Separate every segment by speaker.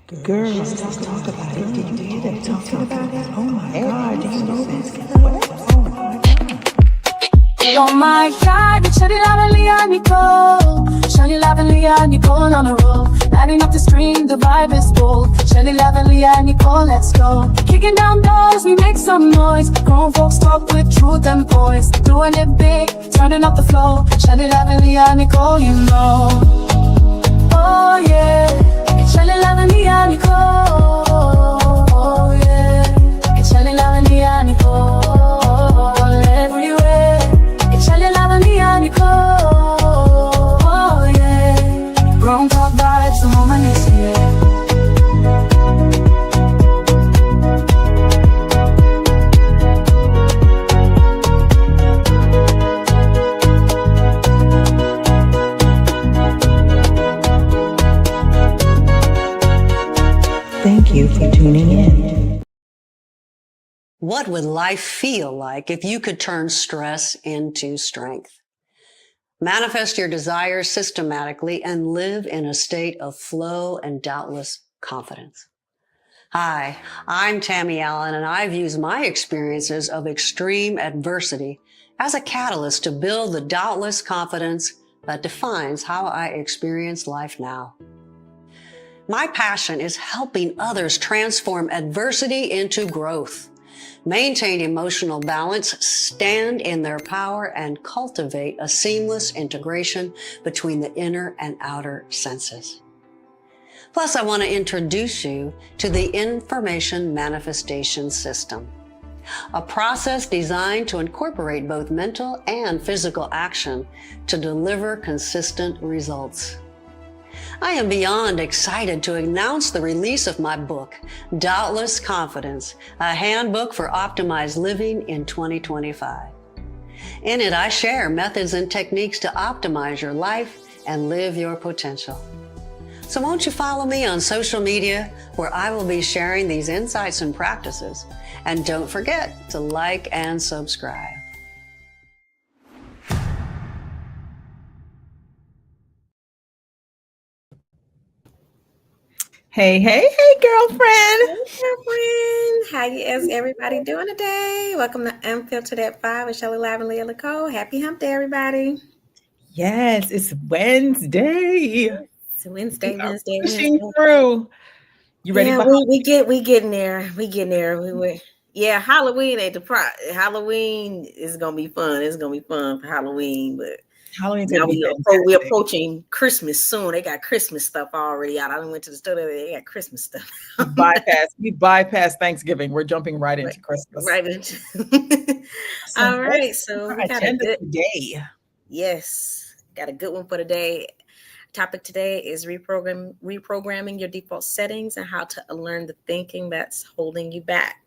Speaker 1: Girl, let's talk about it. Did you hear that talking about it? Oh my God, do you know this? What? Oh my God.
Speaker 2: Oh my God, Shani Lava Nicole. Shani Lava Nicole on the roll. Lighting up the stream, the vibe is bold. Shani Lava Nicole, let's go. Kicking down doors, we make some noise. Grown folks talk with truth and voice. Doing it big, turning up the flow. Shani Lava Nicole, you know. Oh yeah, Shani Lava Nicole. Oh yeah, Shani Lava Nicole. Everywhere. Oh yeah, grown talk vibes, the moment is here.
Speaker 1: Thank you for tuning in.
Speaker 3: What would life feel like if you could turn stress into strength? Manifest your desires systematically and live in a state of flow and doubtless confidence. Hi, I'm Tammy Allen, and I've used my experiences of extreme adversity as a catalyst to build the doubtless confidence that defines how I experience life now. My passion is helping others transform adversity into growth, maintain emotional balance, stand in their power, and cultivate a seamless integration between the inner and outer senses. Plus, I want to introduce you to the Information Manifestation System, a process designed to incorporate both mental and physical action to deliver consistent results. I am beyond excited to announce the release of my book, Doubtless Confidence, a handbook for optimized living in 2025. In it, I share methods and techniques to optimize your life and live your potential. So won't you follow me on social media, where I will be sharing these insights and practices. And don't forget to like and subscribe.
Speaker 1: Hey, girlfriend.
Speaker 4: Hey, girlfriend. How is everybody doing today? Welcome to Unfiltered at 5 with Shelly Live and Leah Nicole. Happy hump day, everybody.
Speaker 1: Yes, it's Wednesday.
Speaker 4: It's Wednesday.
Speaker 1: Pushing through. You ready
Speaker 4: Yeah,
Speaker 1: for
Speaker 4: we getting there. We getting there. Halloween ain't the Halloween is gonna be fun. It's gonna be fun for Halloween, but
Speaker 1: Halloween's
Speaker 4: now
Speaker 1: gonna be
Speaker 4: we're approaching Christmas soon. They got Christmas stuff already out. I went to the store today. They got Christmas stuff.
Speaker 1: We bypass Thanksgiving. We're jumping right into Christmas.
Speaker 4: Right into. All right, so we got a good
Speaker 1: day.
Speaker 4: Yes, got a good one for today. Topic today is reprogramming your default settings and how to unlearn the thinking that's holding you back.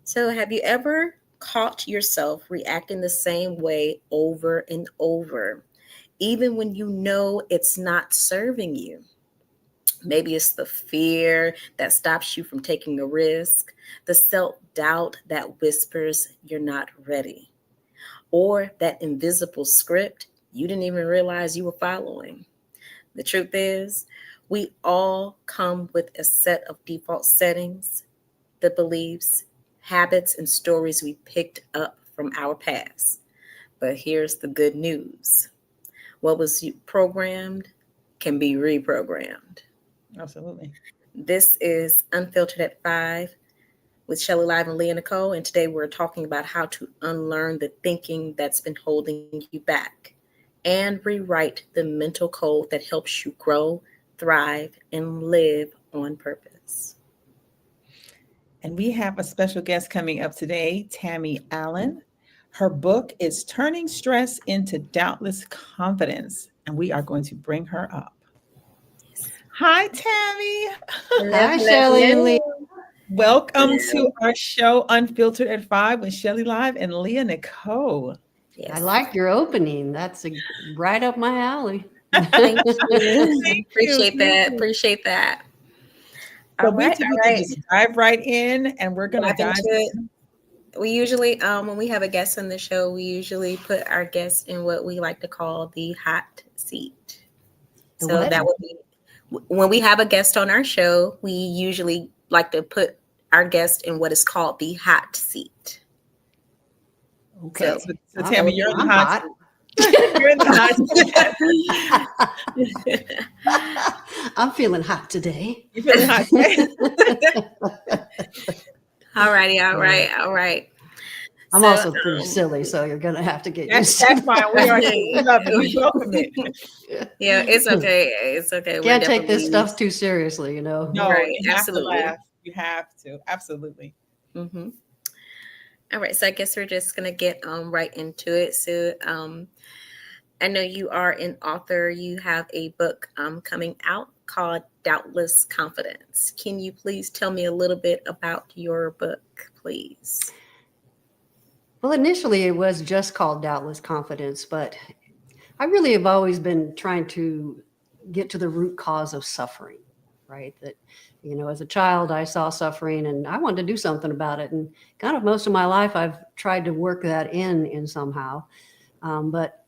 Speaker 4: So, have you ever caught yourself reacting the same way over and over, even when you know it's not serving you? Maybe it's the fear that stops you from taking a risk, the self-doubt that whispers you're not ready, or that invisible script you didn't even realize you were following. The truth is, we all come with a set of default settings, the beliefs, habits, and stories we picked up from our past. But here's the good news. What was programmed can be reprogrammed.
Speaker 1: Absolutely.
Speaker 4: This is Unfiltered at 5 with Shelly Live and Leah Nicole. And today we're talking about how to unlearn the thinking that's been holding you back and rewrite the mental code that helps you grow, thrive, and live on purpose.
Speaker 1: And we have a special guest coming up today, Tammy Allen. Her book is Turning Stress into Doubtless Confidence, and we are going to bring her up. Hi, Tammy.
Speaker 3: Hi, Shelly and Leah.
Speaker 1: Welcome to our show, Unfiltered at 5 with Shelly Live and Leah Nicole.
Speaker 3: Yes. I like your opening. That's right up my alley.
Speaker 4: Thank you. Appreciate that.
Speaker 1: So we typically just dive right in, and we're going to dive in.
Speaker 4: We usually, when we have a guest on the show, we usually put our guests in what we like to call the hot seat. So that would be when we have a guest on our show, we usually like to put our guest in what is called the hot seat.
Speaker 3: Okay.
Speaker 1: So Tammy, you're in the
Speaker 3: I'm
Speaker 1: hot seat. You're in the hot seat.
Speaker 3: I'm feeling hot today.
Speaker 1: You feeling hot today?
Speaker 4: All righty, all right.
Speaker 3: I'm
Speaker 4: So,
Speaker 3: also pretty silly, so you're gonna have to get used to
Speaker 1: That's fine. We love it. We welcome it.
Speaker 4: yeah, it's okay. It's okay.
Speaker 3: Can't take this stuff too seriously, you know.
Speaker 1: No,
Speaker 4: Right,
Speaker 1: you have
Speaker 4: absolutely.
Speaker 1: to laugh. You have to. Absolutely.
Speaker 4: Mm-hmm. All right, so I guess we're just gonna get right into it. So I know you are an author. You have a book coming out called Doubtless Confidence. Can you please tell me a little bit about your book, please?
Speaker 3: Well, initially it was just called Doubtless Confidence, but I really have always been trying to get to the root cause of suffering, right? That, you know, as a child, I saw suffering and I wanted to do something about it. And kind of most of my life, I've tried to work that in somehow. But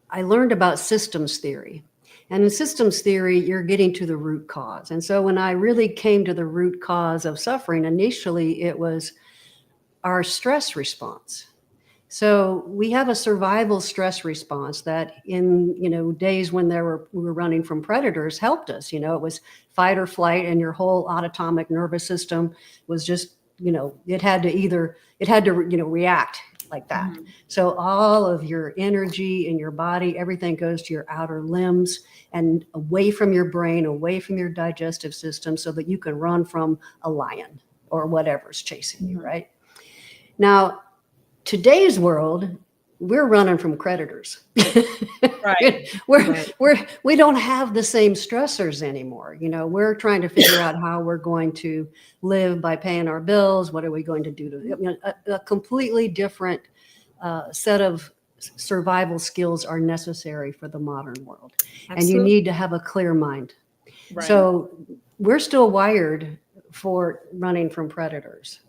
Speaker 3: I learned about systems theory. And in systems theory, you're getting to the root cause. And so when I really came to the root cause of suffering, initially it was our stress response. So we have a survival stress response that in, you know, days when we were running from predators helped us. You know, it was fight or flight, and your whole autonomic nervous system was just, you know, it had to, you know, react like that.
Speaker 1: Mhm.
Speaker 3: So all of your energy in your body, everything goes to your outer limbs and away from your brain, away from your digestive system, so that you can run from a lion or whatever's chasing you,
Speaker 1: Mhm.
Speaker 3: right? Now, today's world, we're running from predators.
Speaker 1: Right.
Speaker 3: We don't have the same stressors anymore. You know, we're trying to figure out how we're going to live by paying our bills. What are we going to do to, you know, a completely different set of survival skills are necessary for the modern world. And you need to have a clear mind.
Speaker 1: Right.
Speaker 3: So we're still wired for running from predators.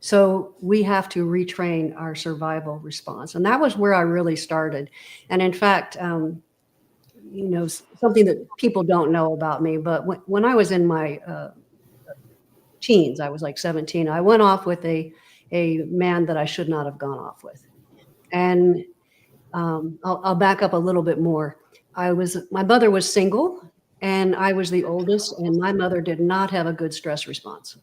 Speaker 3: So we have to retrain our survival response. And that was where I really started. And in fact, you know, something that people don't know about me, but when I was in my teens, I was like 17, I went off with a man that I should not have gone off with. And I'll back up a little bit more. My mother was single and I was the oldest, and my mother did not have a good stress response.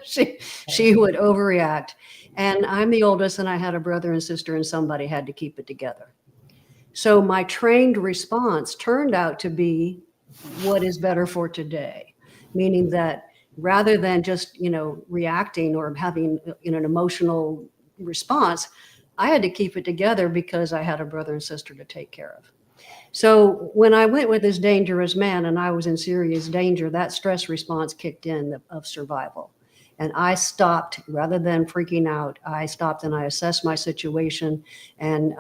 Speaker 3: She would overreact. And I'm the oldest, and I had a brother and sister, and somebody had to keep it together. So my trained response turned out to be what is better for today, meaning that rather than just, you know, reacting or having, you know, an emotional response, I had to keep it together because I had a brother and sister to take care of. So when I went with this dangerous man and I was in serious danger, that stress response kicked in of survival. And I stopped, rather than freaking out, I stopped and I assessed my situation. And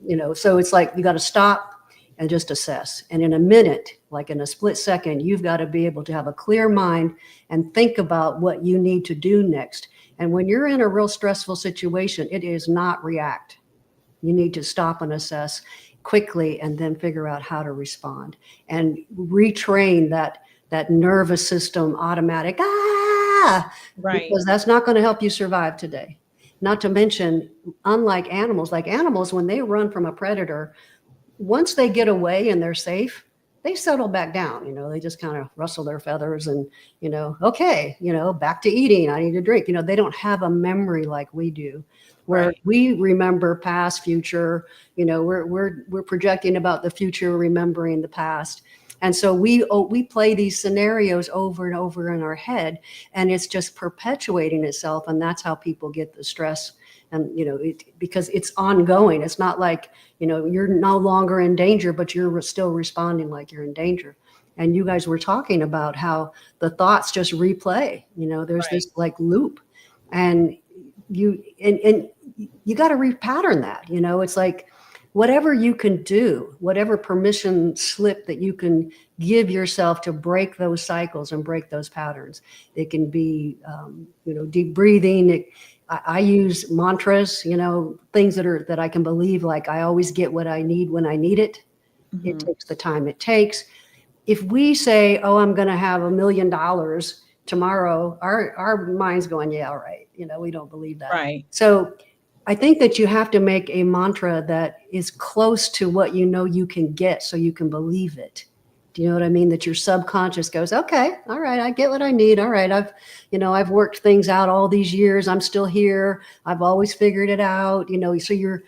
Speaker 3: you know, so it's like you got to stop and just assess. And in a minute, like in a split second, you've got to be able to have a clear mind and think about what you need to do next. And when you're in a real stressful situation, it is not react. You need to stop and assess quickly and then figure out how to respond and retrain that nervous system automatic,
Speaker 1: Right.
Speaker 3: because that's not going to help you survive today. Not to mention, unlike animals, like animals, when they run from a predator, once they get away and they're safe, they settle back down. You know, they just kind of rustle their feathers and, you know, okay, you know, back to eating. I need a drink. You know, they don't have a memory like we do, where
Speaker 1: Right.
Speaker 3: we remember past, future. You know, we're projecting about the future, remembering the past. And so we play these scenarios over and over in our head, and it's just perpetuating itself. And that's how people get the stress. And, you know, because it's ongoing. It's not like, you know, you're no longer in danger, but you're still responding like you're in danger. And you guys were talking about how the thoughts just replay, you know, there's
Speaker 1: Right.
Speaker 3: this like loop, and you got to repattern that. You know, it's like whatever you can do, whatever permission slip that you can give yourself to break those cycles and break those patterns. It can be, you know, deep breathing. I use mantras, you know, things that I can believe, like I always get what I need when I need it. It takes the time it takes. If we say, oh, I'm going to have $1 million tomorrow, our mind's going, yeah, all right. We don't believe that.
Speaker 1: Right.
Speaker 3: So I think that you have to make a mantra that is close to what you can get so you can believe it. Do you know what I mean? That your subconscious goes, okay, all right, I get what I need. All right, I've worked things out all these years. I'm still here. I've always figured it out. So you're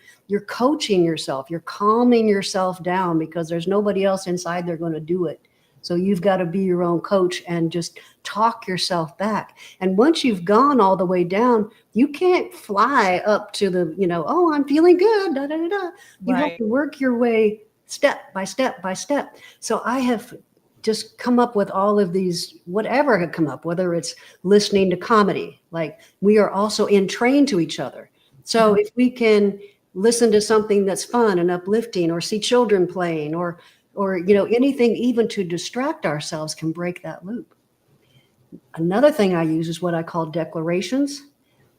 Speaker 3: coaching yourself. You're calming yourself down because there's nobody else inside there going to do it. So you've got to be your own coach and just talk yourself back. And once you've gone all the way down, you can't fly up to the, oh, I'm feeling good. Da, da, da, da. You have to work your way step by step by step. So I have just come up with all of these, whatever had come up, whether it's listening to comedy, like we are also entrained to each other. So if we can listen to something that's fun and uplifting, or see children playing, or anything even to distract ourselves can break that loop. Another thing I use is what I call declarations.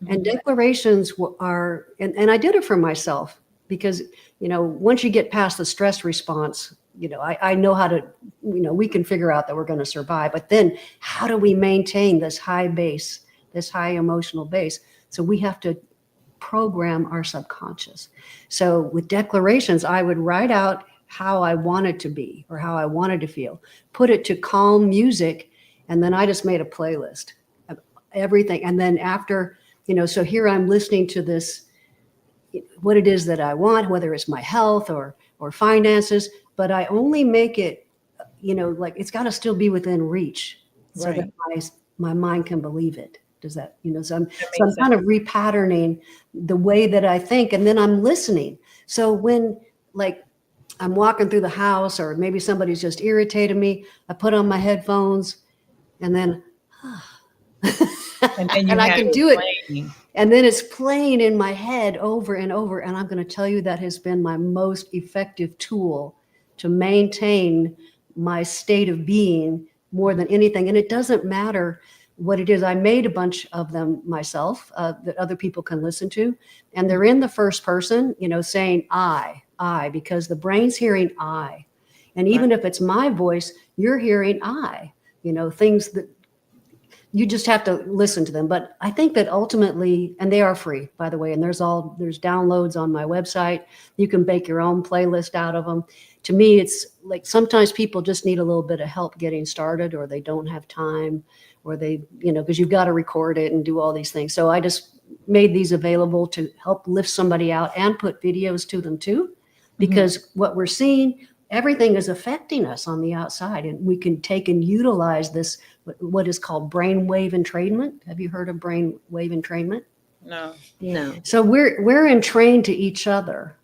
Speaker 3: And declarations are, and I did it for myself because, once you get past the stress response, I know how to, we can figure out that we're going to survive. But then how do we maintain this high base, this high emotional base? So we have to program our subconscious. So with declarations, I would write out how I wanted to be or how I wanted to feel, put it to calm music. And then I just made a playlist of everything. And then after, so here I'm listening to this, what it is that I want, whether it's my health or finances, but I only make it, like it's got to still be within reach so that my mind can believe it. Does that, so I'm kind of repatterning the way that I think, and then I'm listening. So when I'm walking through the house, or maybe somebody's just irritated me, I put on my headphones, and then, and I can do it. And then it's playing in my head over and over. And I'm going to tell you that has been my most effective tool to maintain my state of being more than anything. And it doesn't matter what it is. I made a bunch of them myself that other people can listen to. And they're in the first person, saying I, because the brain's hearing I. And even if it's my voice, you're hearing I, things that you just have to listen to them. But I think that ultimately, and they are free, by the way, and there's downloads on my website. You can make your own playlist out of them. To me, it's like sometimes people just need a little bit of help getting started, or they don't have time, or they, because you've got to record it and do all these things. So I just made these available to help lift somebody out and put videos to them too, because what we're seeing, everything is affecting us on the outside, and we can take and utilize this, what is called brainwave entrainment. Have you heard of brainwave entrainment?
Speaker 4: No.
Speaker 3: So we're entrained to each other.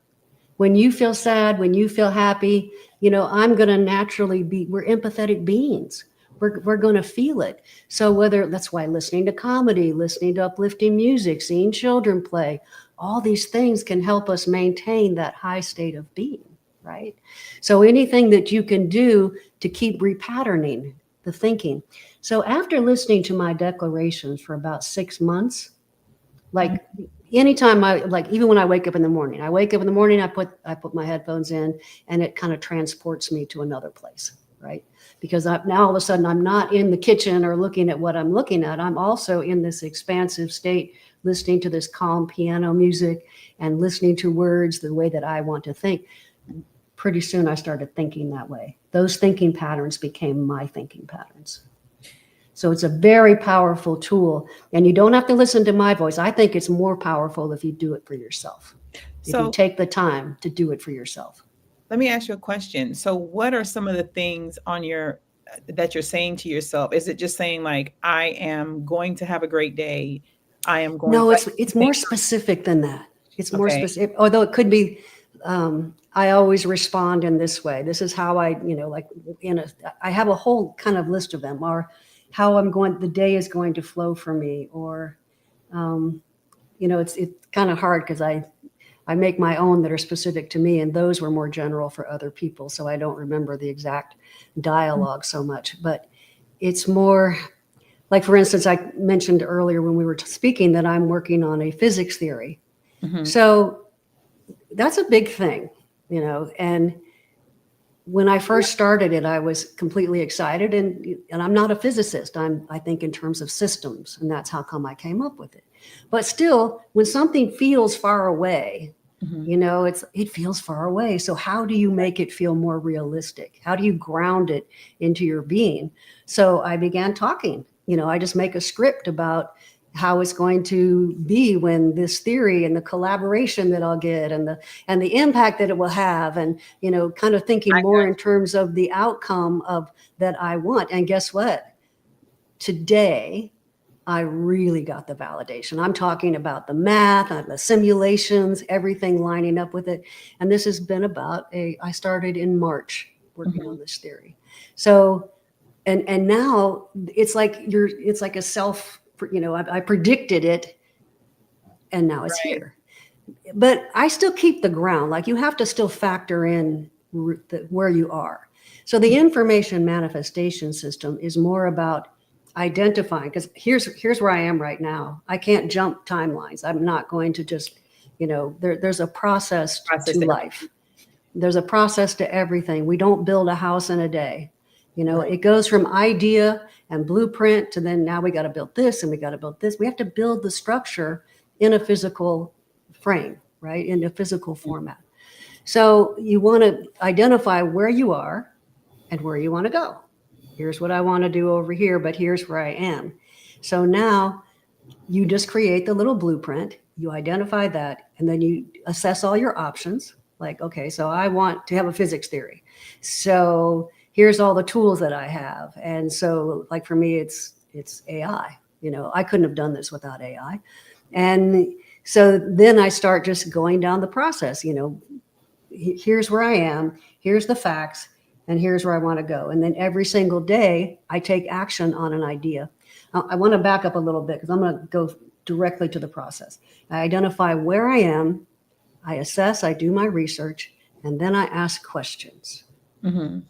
Speaker 3: When you feel sad, when you feel happy, I'm going to naturally we're empathetic beings. We're going to feel it. So that's why listening to comedy, listening to uplifting music, seeing children play, all these things can help us maintain that high state of being. Right? So anything that you can do to keep repatterning the thinking. So after listening to my declarations for about 6 months, anytime even when I wake up in the morning, I put my headphones in, and it kind of transports me to another place, right? Because now all of a sudden I'm not in the kitchen or looking at what I'm looking at. I'm also in this expansive state, listening to this calm piano music and listening to words the way that I want to think. Pretty soon I started thinking that way. Those thinking patterns became my thinking patterns. So it's a very powerful tool, and you don't have to listen to my voice. I think it's more powerful if you do it for yourself. If you take the time to do it for yourself.
Speaker 1: Let me ask you a question. So what are some of the things that you're saying to yourself? Is it just saying like, I am going to have a great day? I am going
Speaker 3: No, it's more specific than that. It's more specific, although it could be, I always respond in this way. This is how I, I have a whole kind of list of them, or how the day is going to flow for me, or, it's kind of hard because I make my own that are specific to me, and those were more general for other people. So I don't remember the exact dialogue so much, but it's more like, for instance, I mentioned earlier when we were speaking that I'm working on a physics theory. So that's a big thing, and when I first started it, I was completely excited, and I'm not a physicist. I think in terms of systems, and that's how come I came up with it. But still, when something feels far away, it feels far away. So how do you make it feel more realistic? How do you ground it into your being? So I began talking. I just make a script about how it's going to be when this theory and the collaboration that I'll get and the impact that it will have, and kind of thinking more in terms of the outcome of that I want. And guess what? Today, I really got the validation. I'm talking about the math, the simulations, everything lining up with it. And this has been I started in March working on this theory. So, and now it's like a self, I predicted it, and now it's here. But I still keep the ground. Like, you have to still factor in where you are. So the information manifestation system is more about identifying, because here's where I am right now. I can't jump timelines. I'm not going to just, there's a process to life. There's a process to everything. We don't build a house in a day. It goes from idea and blueprint to then now we got to build this and we got to build this. We have to build the structure in a physical frame, right? In a physical format. So you want to identify where you are and where you want to go. Here's what I want to do over here, but here's where I am. So now you just create the little blueprint, you identify that, and then you assess all your options. Like, okay, so I want to have a physics theory. So here's all the tools that I have. And so, like, for me, it's AI. I couldn't have done this without AI. And so then I start just going down the process. Here's where I am, here's the facts, and here's where I want to go. And then every single day I take action on an idea. I want to back up a little bit because I'm going to go directly to the process. I identify where I am, I assess, I do my research, and then I ask questions. When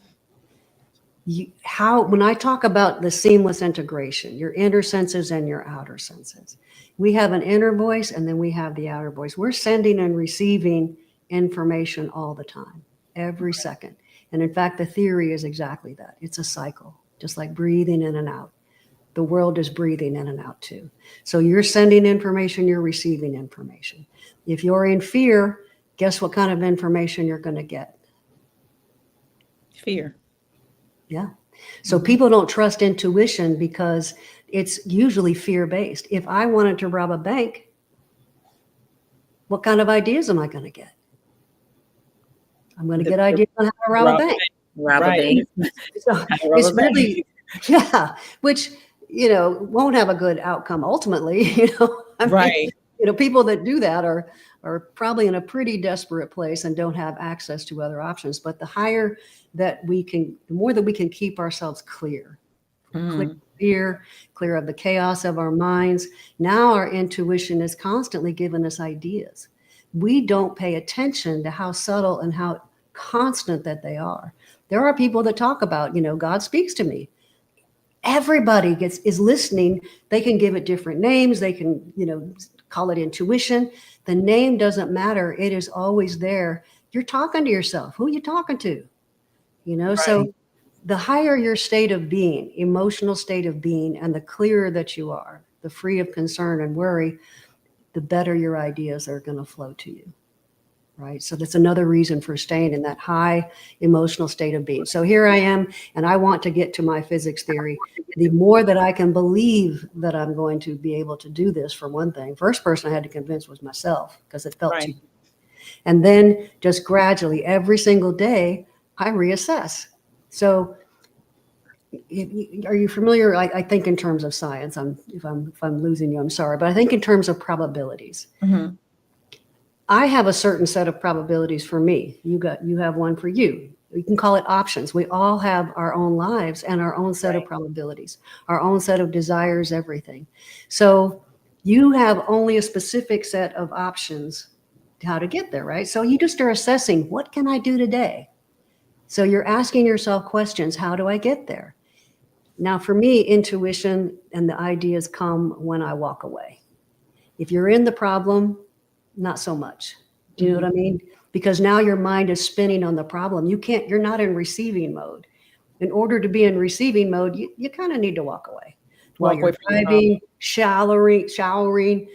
Speaker 3: I talk about the seamless integration, your inner senses and your outer senses, we have an inner voice and then we have the outer voice. We're sending and receiving information all the time, every second. And in fact, the theory is exactly that. It's a cycle, just like breathing in and out. The world is breathing in and out too. So you're sending information, you're receiving information. If you're in fear, guess what kind of information you're going to get?
Speaker 1: Fear.
Speaker 3: Yeah. So people don't trust intuition because it's usually fear-based. If I wanted to rob a bank, what kind of ideas am I going to get? I'm going to get ideas on how to rob a bank.
Speaker 4: Rob a bank.
Speaker 3: So it's really, which, won't have a good outcome ultimately,
Speaker 1: Right.
Speaker 3: People that do that are probably in a pretty desperate place and don't have access to other options. But the higher that the more that we can keep ourselves clear of fear, clear of the chaos of our minds. Now our intuition is constantly giving us ideas. We don't pay attention to how subtle and how constant that they are. There are people that talk about, God speaks to me. Everybody is listening. They can give it different names. They can, call it intuition. The name doesn't matter. It is always there. You're talking to yourself. Who are you talking to?
Speaker 1: Right.
Speaker 3: So the higher your state of being, emotional state of being, and the clearer that you are, the free of concern and worry, the better your ideas are going to flow to you. Right. So that's another reason for staying in that high emotional state of being. So here I am, and I want to get to my physics theory. The more that I can believe that I'm going to be able to do this, for one thing, first person I had to convince was myself because it felt too. And then just gradually, every single day, I reassess. So are you familiar? I think in terms of science, if I'm losing you, I'm sorry, but I think in terms of probabilities.
Speaker 1: Mm-hmm.
Speaker 3: I have a certain set of probabilities for me. You have one for you. You can call it options. We all have our own lives and our own set of probabilities, our own set of desires, everything. So you have only a specific set of options how to get there, right? So you just are assessing, what can I do today? So you're asking yourself questions. How do I get there? Now, for me, intuition and the ideas come when I walk away. If you're in the problem, not so much. Do you know what I mean? because now your mind is spinning on the problem. You're not in receiving mode. In order to be in receiving mode, you kind of need to walk away while
Speaker 1: Walk away
Speaker 3: you're
Speaker 1: from the
Speaker 3: driving, showering,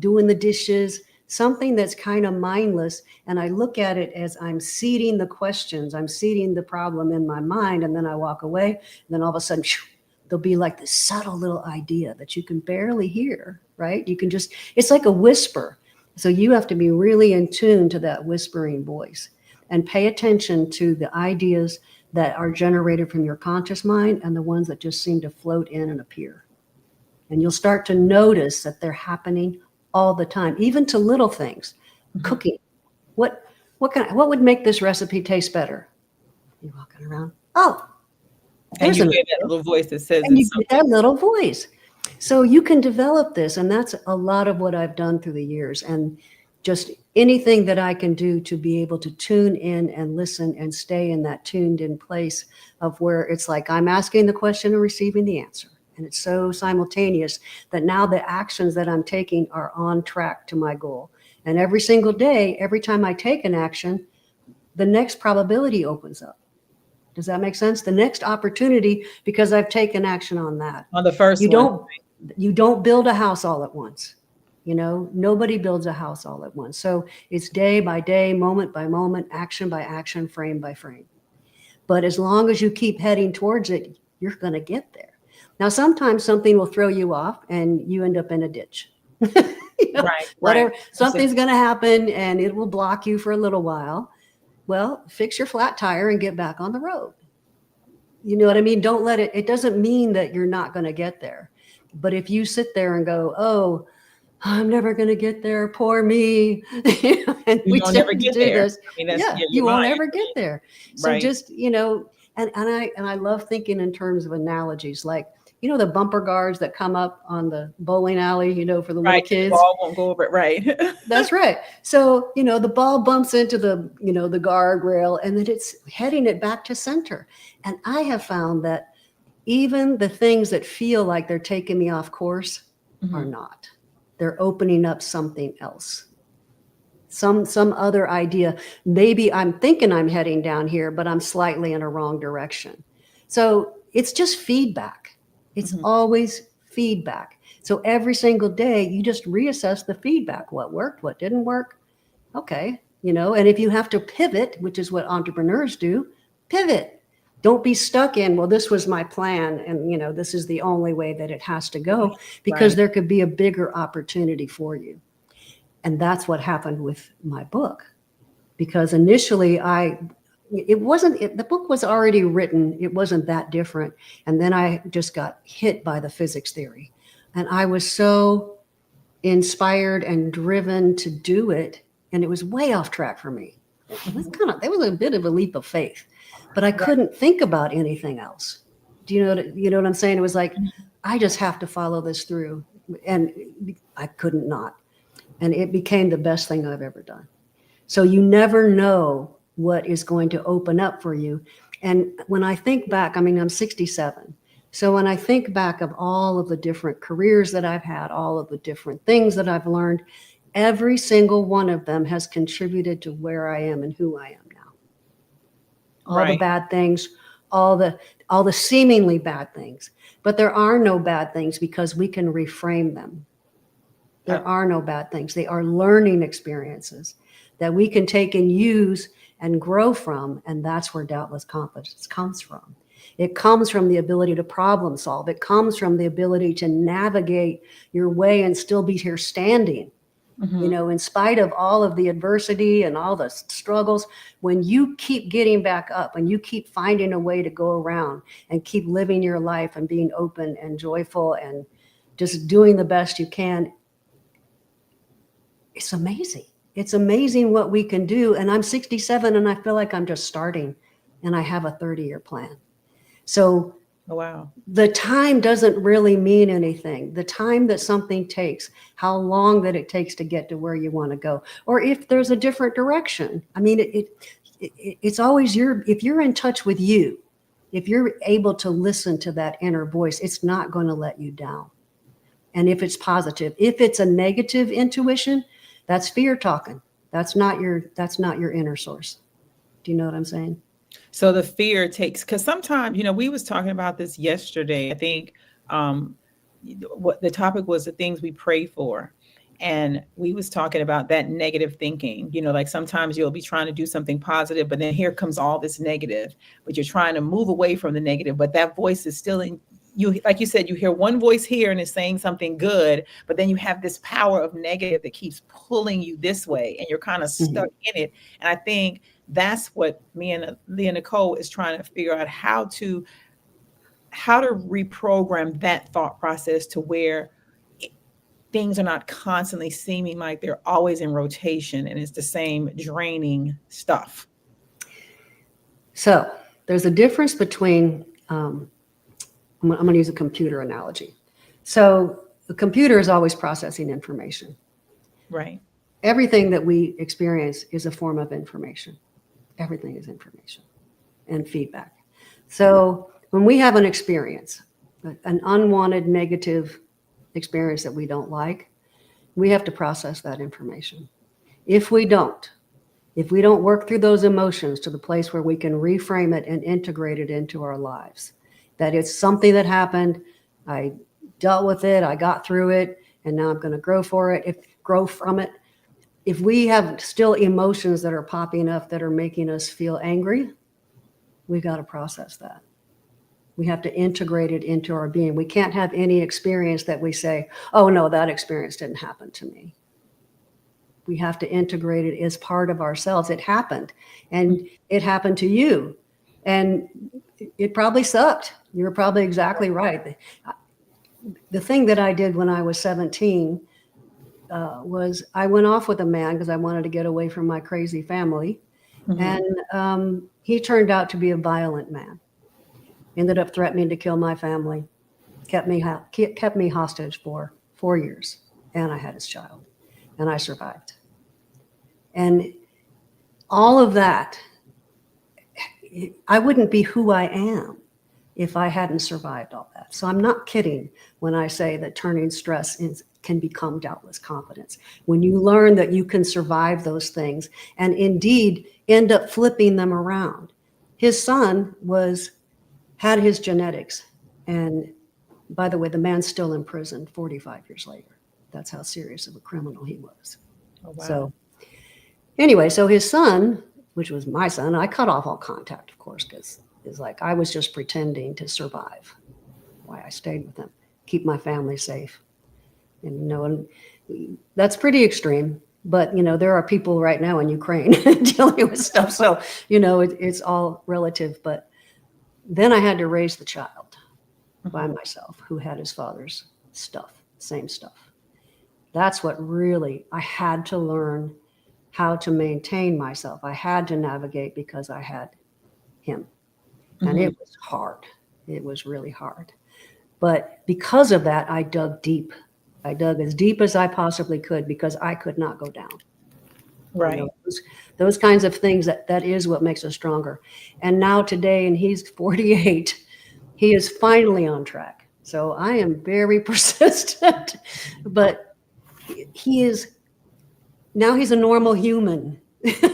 Speaker 3: doing the dishes, something that's kind of mindless. And I look at it as I'm seeding the questions, I'm seeding the problem in my mind, and then I walk away. And then all of a sudden, there'll be like this subtle little idea that you can barely hear, right? It's like a whisper. So you have to be really in tune to that whispering voice and pay attention to the ideas that are generated from your conscious mind and the ones that just seem to float in and appear. And you'll start to notice that they're happening all the time, even to little things. Cooking. What would make this recipe taste better? You're walking around. Oh,
Speaker 1: and you get that little voice that says,
Speaker 3: and you get that little voice. So you can develop this, and that's a lot of what I've done through the years. And just anything that I can do to be able to tune in and listen and stay in that tuned in place of where it's like I'm asking the question and receiving the answer. And it's so simultaneous that now the actions that I'm taking are on track to my goal. And every single day, every time I take an action, the next probability opens up. Does that make sense? The next opportunity, because I've taken action on that.
Speaker 1: On the first one.
Speaker 3: You don't build a house all at once. Nobody builds a house all at once. So it's day by day, moment by moment, action by action, frame by frame. But as long as you keep heading towards it, you're going to get there. Now, sometimes something will throw you off and you end up in a ditch. Whatever. Something's going to happen and it will block you for a little while. Well, fix your flat tire and get back on the road. You know what I mean? Don't let it doesn't mean that you're not going to get there. But if you sit there and go, oh, I'm never going to get there, poor me. And
Speaker 1: you don't ever get there.
Speaker 3: This. You won't ever get there. So just, and I love thinking in terms of analogies, like, the bumper guards that come up on the bowling alley, for the little kids.
Speaker 1: The ball won't go over it, right?
Speaker 3: That's right. So, the ball bumps into the guardrail and then it's heading it back to center. And I have found that even the things that feel like they're taking me off course are not. They're opening up something else. Some other idea. Maybe I'm thinking I'm heading down here, but I'm slightly in a wrong direction. So it's just feedback. It's always feedback. So every single day, you just reassess the feedback. What worked, what didn't work. Okay. And if you have to pivot, which is what entrepreneurs do, pivot. Don't be stuck in, well, this was my plan. And, this is the only way that it has to go, because there could be a bigger opportunity for you. And that's what happened with my book, because initially the book was already written. It wasn't that different. And then I just got hit by the physics theory. And I was so inspired and driven to do it. And it was way off track for me. It was a bit of a leap of faith, but I couldn't think about anything else. Do you know what I'm saying? It was like, I just have to follow this through. And I couldn't not. And it became the best thing I've ever done. So you never know what is going to open up for you. And when I think back, I'm 67. So when I think back of all of the different careers that I've had, all of the different things that I've learned, every single one of them has contributed to where I am and who I am now. All the bad things, all the seemingly bad things. But there are no bad things because we can reframe them. There are no bad things. They are learning experiences that we can take and use and grow from. And that's where doubtless confidence comes from. It comes from the ability to problem solve. It comes from the ability to navigate your way and still be here standing. In spite of all of the adversity and all the struggles, when you keep getting back up and you keep finding a way to go around and keep living your life and being open and joyful and just doing the best you can, it's amazing. It's amazing what we can do. And I'm 67 and I feel like I'm just starting and I have a 30-year plan. So the time doesn't really mean anything. The time that something takes, how long that it takes to get to where you want to go, or if there's a different direction. It's always if you're in touch with you, if you're able to listen to that inner voice, it's not going to let you down. And if it's positive, if it's a negative intuition, that's fear talking. That's not your inner source. Do you know what I'm saying?
Speaker 1: So the fear takes, because sometimes, we was talking about this yesterday. I think what the topic was, the things we pray for. And we was talking about that negative thinking, like sometimes you'll be trying to do something positive, but then here comes all this negative, but you're trying to move away from the negative, but that voice is still in you. Like you said, you hear one voice here and it's saying something good, but then you have this power of negative that keeps pulling you this way and you're kind of stuck in it. And I think that's what me and Leah Nicole is trying to figure out, how to reprogram that thought process to where things are not constantly seeming like they're always in rotation and it's the same draining stuff.
Speaker 3: So there's a difference between, I'm going to use a computer analogy. So the computer is always processing information.
Speaker 1: Right.
Speaker 3: Everything that we experience is a form of information. Everything is information and feedback. So when we have an experience, an unwanted negative experience that we don't like, we have to process that information. If we don't work through those emotions to the place where we can reframe it and integrate it into our lives, that it's something that happened, I dealt with it, I got through it, and now I'm going to grow from it. If we have still emotions that are popping up that are making us feel angry, we got to process that. We have to integrate it into our being. We can't have any experience that we say, oh no, that experience didn't happen to me. We have to integrate it as part of ourselves. It happened, and it happened to you, and it probably sucked. You're probably exactly right. The thing that I did when I was 17 was I went off with a man because I wanted to get away from my crazy family. And he turned out to be a violent man. Ended up threatening to kill my family, kept me hostage for 4 years, and I had his child, and I survived. And all of that, I wouldn't be who I am if I hadn't survived all that. So I'm not kidding when I say that turning stress can become doubtless confidence. When you learn that you can survive those things and indeed end up flipping them around. His son had his genetics. And by the way, the man's still in prison 45 years later. That's how serious of a criminal he was.
Speaker 1: Oh, wow.
Speaker 3: So anyway, so his son, which was my son, I cut off all contact, of course, because it's like I was just pretending to survive. Why I stayed with him, keep my family safe. And, and that's pretty extreme. But, there are people right now in Ukraine dealing with stuff. So, it's all relative. But then I had to raise the child by myself, who had his father's stuff, same stuff. That's what really, I had to learn how to maintain myself. I had to navigate because I had him. And it was hard. It was really hard. But because of that, I dug deep. I dug as deep as I possibly could because I could not go down.
Speaker 1: Right.
Speaker 3: Those kinds of things, that is what makes us stronger. And now today, and he's 48, he is finally on track. So I am very persistent, but he's a normal human,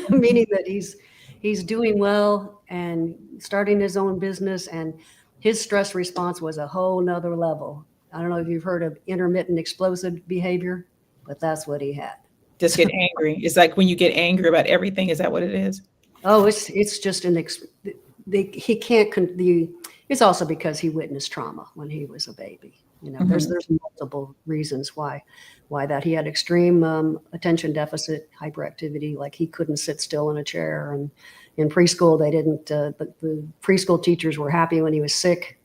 Speaker 3: meaning that he's doing well and starting his own business, and his stress response was a whole nother level. I don't know if you've heard of intermittent explosive behavior, but that's what he had.
Speaker 1: Just get angry. It's like when you get angry about everything. Is that what it is?
Speaker 3: Oh, it's just he can't. It's also because he witnessed trauma when he was a baby. There's multiple reasons why that. He had extreme attention deficit hyperactivity, like he couldn't sit still in a chair. And in preschool, they didn't. But the preschool teachers were happy when he was sick.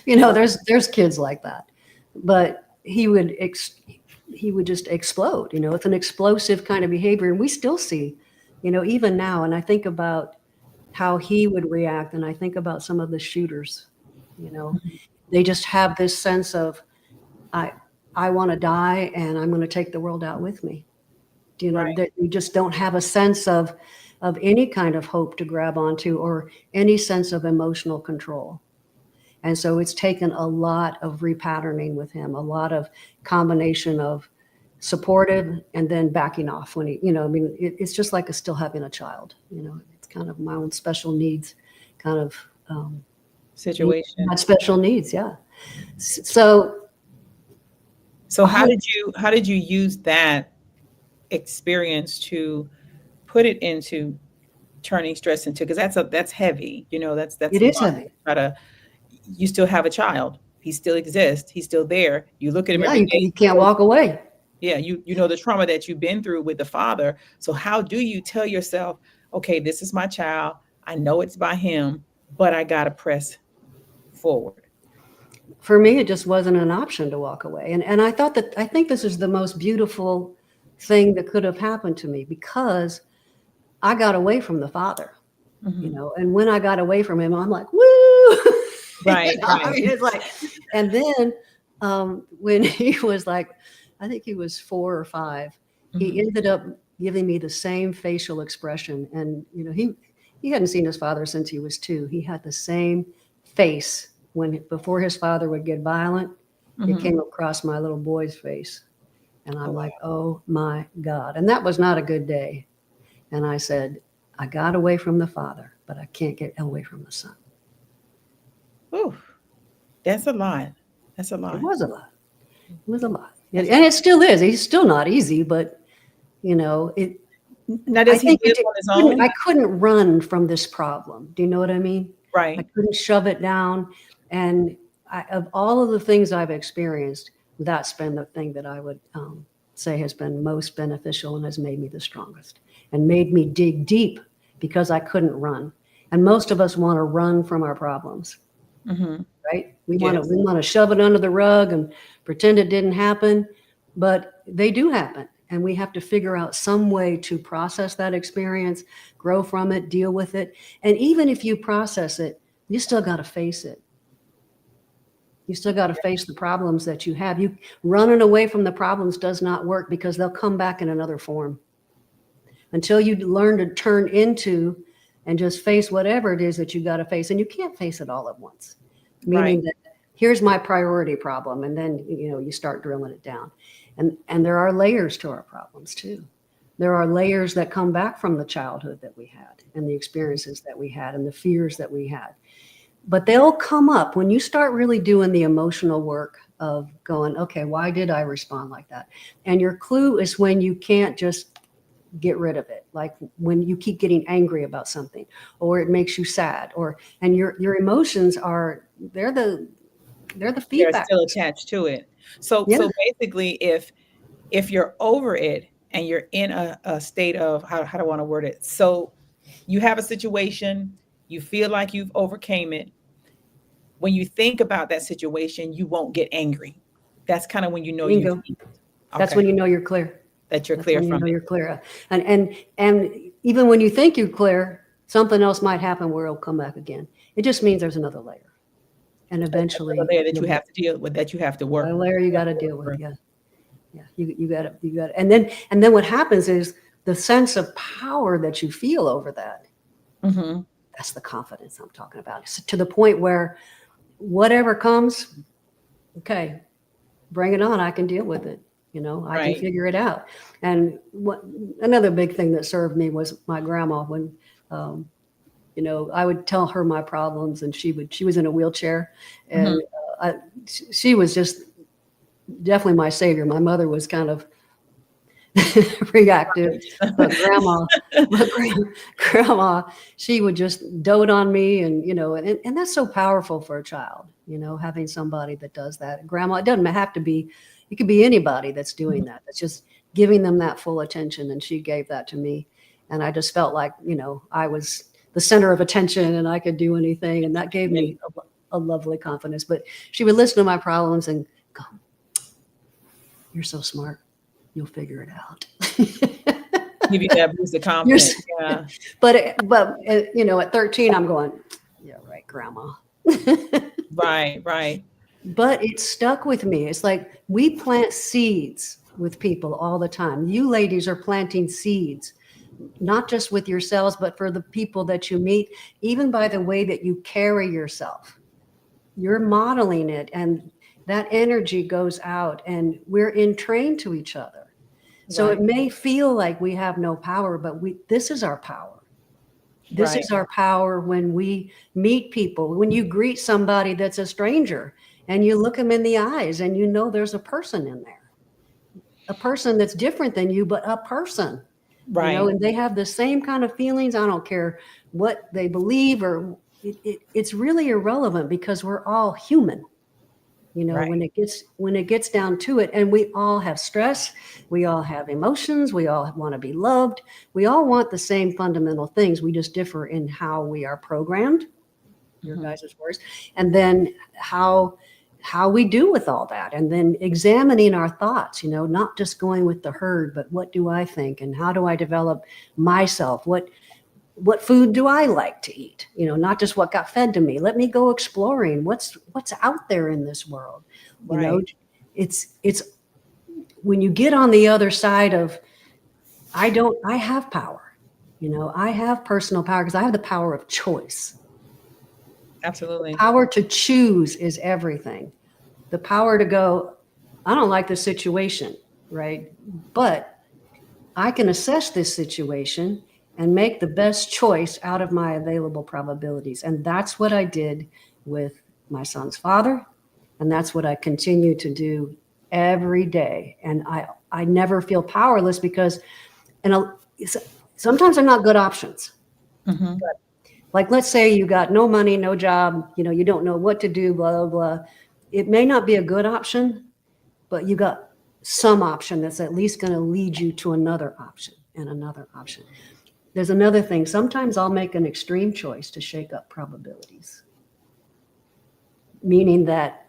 Speaker 3: There's kids like that, but he would just explode. It's an explosive kind of behavior, and we still see, even now. And I think about how he would react, and I think about some of the shooters. They just have this sense of, I want to die, and I'm going to take the world out with me.
Speaker 1: Right.
Speaker 3: That you just don't have a sense of any kind of hope to grab onto, or any sense of emotional control. And so it's taken a lot of repatterning with him, a lot of combination of supportive, and then backing off when he, I mean, it's just like still having a child, it's kind of my own special needs kind of
Speaker 1: Situation.
Speaker 3: had special needs. Yeah. So
Speaker 1: So how did you use that experience to put it into turning stress into, because that's heavy, that's
Speaker 3: it
Speaker 1: a
Speaker 3: is
Speaker 1: lot.
Speaker 3: heavy.
Speaker 1: You still have a child. He still exists. He's still there. You look at him
Speaker 3: Yeah,
Speaker 1: every day.
Speaker 3: you can't walk away.
Speaker 1: Yeah, you know the trauma that you've been through with the father. So how do you tell yourself, okay, this is my child. I know it's by him, but I gotta press forward.
Speaker 3: For me, it just wasn't an option to walk away. And I think this is the most beautiful thing that could have happened to me, because I got away from the father, and when I got away from him, I'm like, woo!
Speaker 1: Right, right.
Speaker 3: I mean, it's like, and then when he was like, I think he was 4 or 5, he ended up giving me the same facial expression. And, he hadn't seen his father since he was 2. He had the same face before his father would get violent. It came across my little boy's face. And I'm like, oh my God. And that was not a good day. And I said, I got away from the father, but I can't get away from the son.
Speaker 1: Ooh, that's a lot. That's a lot.
Speaker 3: It was a lot. It was a lot. And it still is. He's still not easy, but
Speaker 1: Now, does he live on his own?
Speaker 3: I couldn't run from this problem. Do you know what I mean?
Speaker 1: Right.
Speaker 3: I couldn't shove it down. And of all of the things I've experienced, that's been the thing that I would say has been most beneficial and has made me the strongest and made me dig deep, because I couldn't run. And most of us want to run from our problems, right? We want to shove it under the rug and pretend it didn't happen, but they do happen. And we have to figure out some way to process that experience, grow from it, deal with it. And even if you process it, you still got to face it. You still got to face the problems that you have. You running away from the problems does not work, because they'll come back in another form. Until you learn to turn into and just face whatever it is that you got to face. And you can't face it all at once. Meaning that here's my priority problem. And then, you start drilling it down. And there are layers to our problems too. There are layers that come back from the childhood that we had and the experiences that we had and the fears that we had. But they'll come up when you start really doing the emotional work of going, okay, why did I respond like that? And your clue is when you can't just get rid of it. Like when you keep getting angry about something, or it makes you sad, and your emotions they're the feedback.
Speaker 1: They're still attached to it. So basically, if you're over it and you're in a state of, how do I want to word it? So you have a situation, you feel like you've overcame it. When you think about that situation, you won't get angry. That's kind of when you know
Speaker 3: That's when you know you're clear.
Speaker 1: That you're clear from it.
Speaker 3: You're clear. And even when you think you're clear, something else might happen where it'll come back again. It just means there's another layer. And eventually
Speaker 1: a layer that you have to deal with, that you have to work.
Speaker 3: A layer you got to deal with. Yeah. Yeah. You got it. And then what happens is the sense of power that you feel over that. That's the confidence I'm talking about. So to the point where whatever comes, okay, bring it on. I can deal with it. I can figure it out. And another big thing that served me was my grandma. When, I would tell her my problems, and she was in a wheelchair, and she was just definitely my savior. My mother was kind of reactive, but grandma, she would just dote on me, and and that's so powerful for a child, having somebody that does that. Grandma, it doesn't have to be. It could be anybody that's doing that. That's just giving them that full attention. And she gave that to me. And I just felt like, I was the center of attention and I could do anything. And that gave me a lovely confidence. But she would listen to my problems and go, you're so smart. You'll figure it out.
Speaker 1: Give you that boost of confidence. Yeah.
Speaker 3: But at 13, I'm going, yeah, right, Grandma.
Speaker 1: Right.
Speaker 3: But it stuck with me. It's like we plant seeds with people all the time. You ladies are planting seeds, not just with yourselves, but for the people that you meet, even by the way that you carry yourself. You're modeling it, and that energy goes out, and we're entrained to each other. So
Speaker 1: Right.
Speaker 3: it may feel like we have no power, but this is our power. This
Speaker 1: Right.
Speaker 3: is our power when we meet people, when you greet somebody that's a stranger and you look them in the eyes and you know there's a person in there, a person that's different than you, but a person,
Speaker 1: Right.
Speaker 3: and they have the same kind of feelings. I don't care what they believe, or it's really irrelevant because we're all human.
Speaker 1: Right.
Speaker 3: When it gets down to it, and we all have stress, we all have emotions, we all want to be loved, we all want the same fundamental things. We just differ in how we are programmed, your
Speaker 1: Mhm.
Speaker 3: guys' words, and then how we do with all that, and then examining our thoughts, not just going with the herd, but what do I think and how do I develop myself? What food do I like to eat? Not just what got fed to me. Let me go exploring what's out there in this world.
Speaker 1: Right.
Speaker 3: It's when you get on the other side of, I have power. I have personal power because I have the power of choice.
Speaker 1: Absolutely.
Speaker 3: Power to choose is everything. The power to go, I don't like this situation, right? But I can assess this situation and make the best choice out of my available probabilities. And that's what I did with my son's father. And that's what I continue to do every day. And I never feel powerless because sometimes they're not good options.
Speaker 1: Mhm.
Speaker 3: Like, let's say you got no money, no job, you don't know what to do, blah, blah, blah. It may not be a good option, but you got some option that's at least going to lead you to another option and another option. There's another thing. Sometimes I'll make an extreme choice to shake up probabilities. Meaning that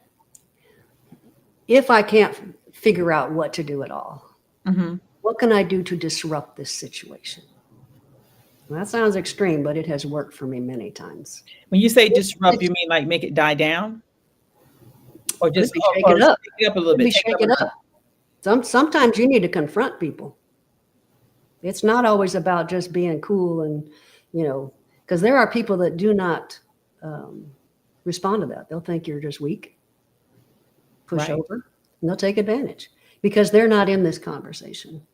Speaker 3: if I can't figure out what to do at all,
Speaker 1: Mhm.
Speaker 3: what can I do to disrupt this situation? Well, that sounds extreme, but it has worked for me many times.
Speaker 1: When you say disrupt, you mean like make it die down? Or
Speaker 3: Could
Speaker 1: just
Speaker 3: be shake
Speaker 1: or
Speaker 3: it up.
Speaker 1: shake it up a little
Speaker 3: Could
Speaker 1: bit?
Speaker 3: be
Speaker 1: Take
Speaker 3: shake
Speaker 1: a
Speaker 3: it
Speaker 1: little-
Speaker 3: up. Sometimes you need to confront people. It's not always about just being cool and, because there are people that do not respond to that. They'll think you're just weak, push
Speaker 1: Right.
Speaker 3: over, and they'll take advantage because they're not in this conversation.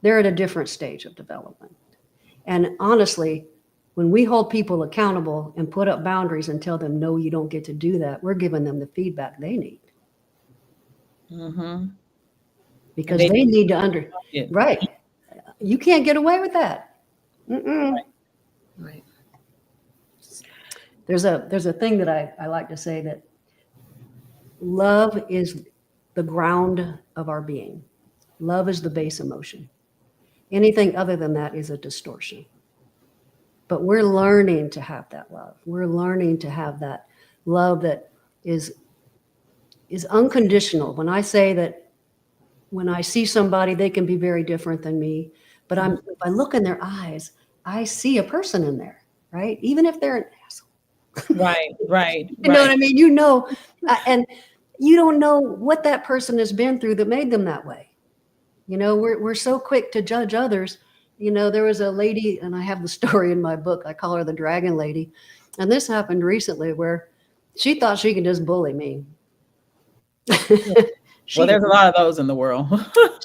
Speaker 3: They're at a different stage of development. And honestly, when we hold people accountable and put up boundaries and tell them, no, you don't get to do that, we're giving them the feedback they need.
Speaker 1: Mhm.
Speaker 3: Because
Speaker 1: they
Speaker 3: they need to
Speaker 1: Yeah.
Speaker 3: right. You can't get away with that. Mm-mm.
Speaker 4: Right.
Speaker 3: There's a thing that I like to say, that love is the ground of our being. Love is the base emotion. Anything other than that is a distortion. But we're learning to have that love. We're learning to have that love that is unconditional. When I say that, when I see somebody, they can be very different than me, but if I look in their eyes, I see a person in there, right? Even if they're an asshole.
Speaker 1: Right. Right.
Speaker 3: You know what I mean? And you don't know what that person has been through that made them that way. We're so quick to judge others. There was a lady, and I have the story in my book. I call her the Dragon Lady. And this happened recently where she thought she could just bully me.
Speaker 1: Well, there's a lot of those in the world.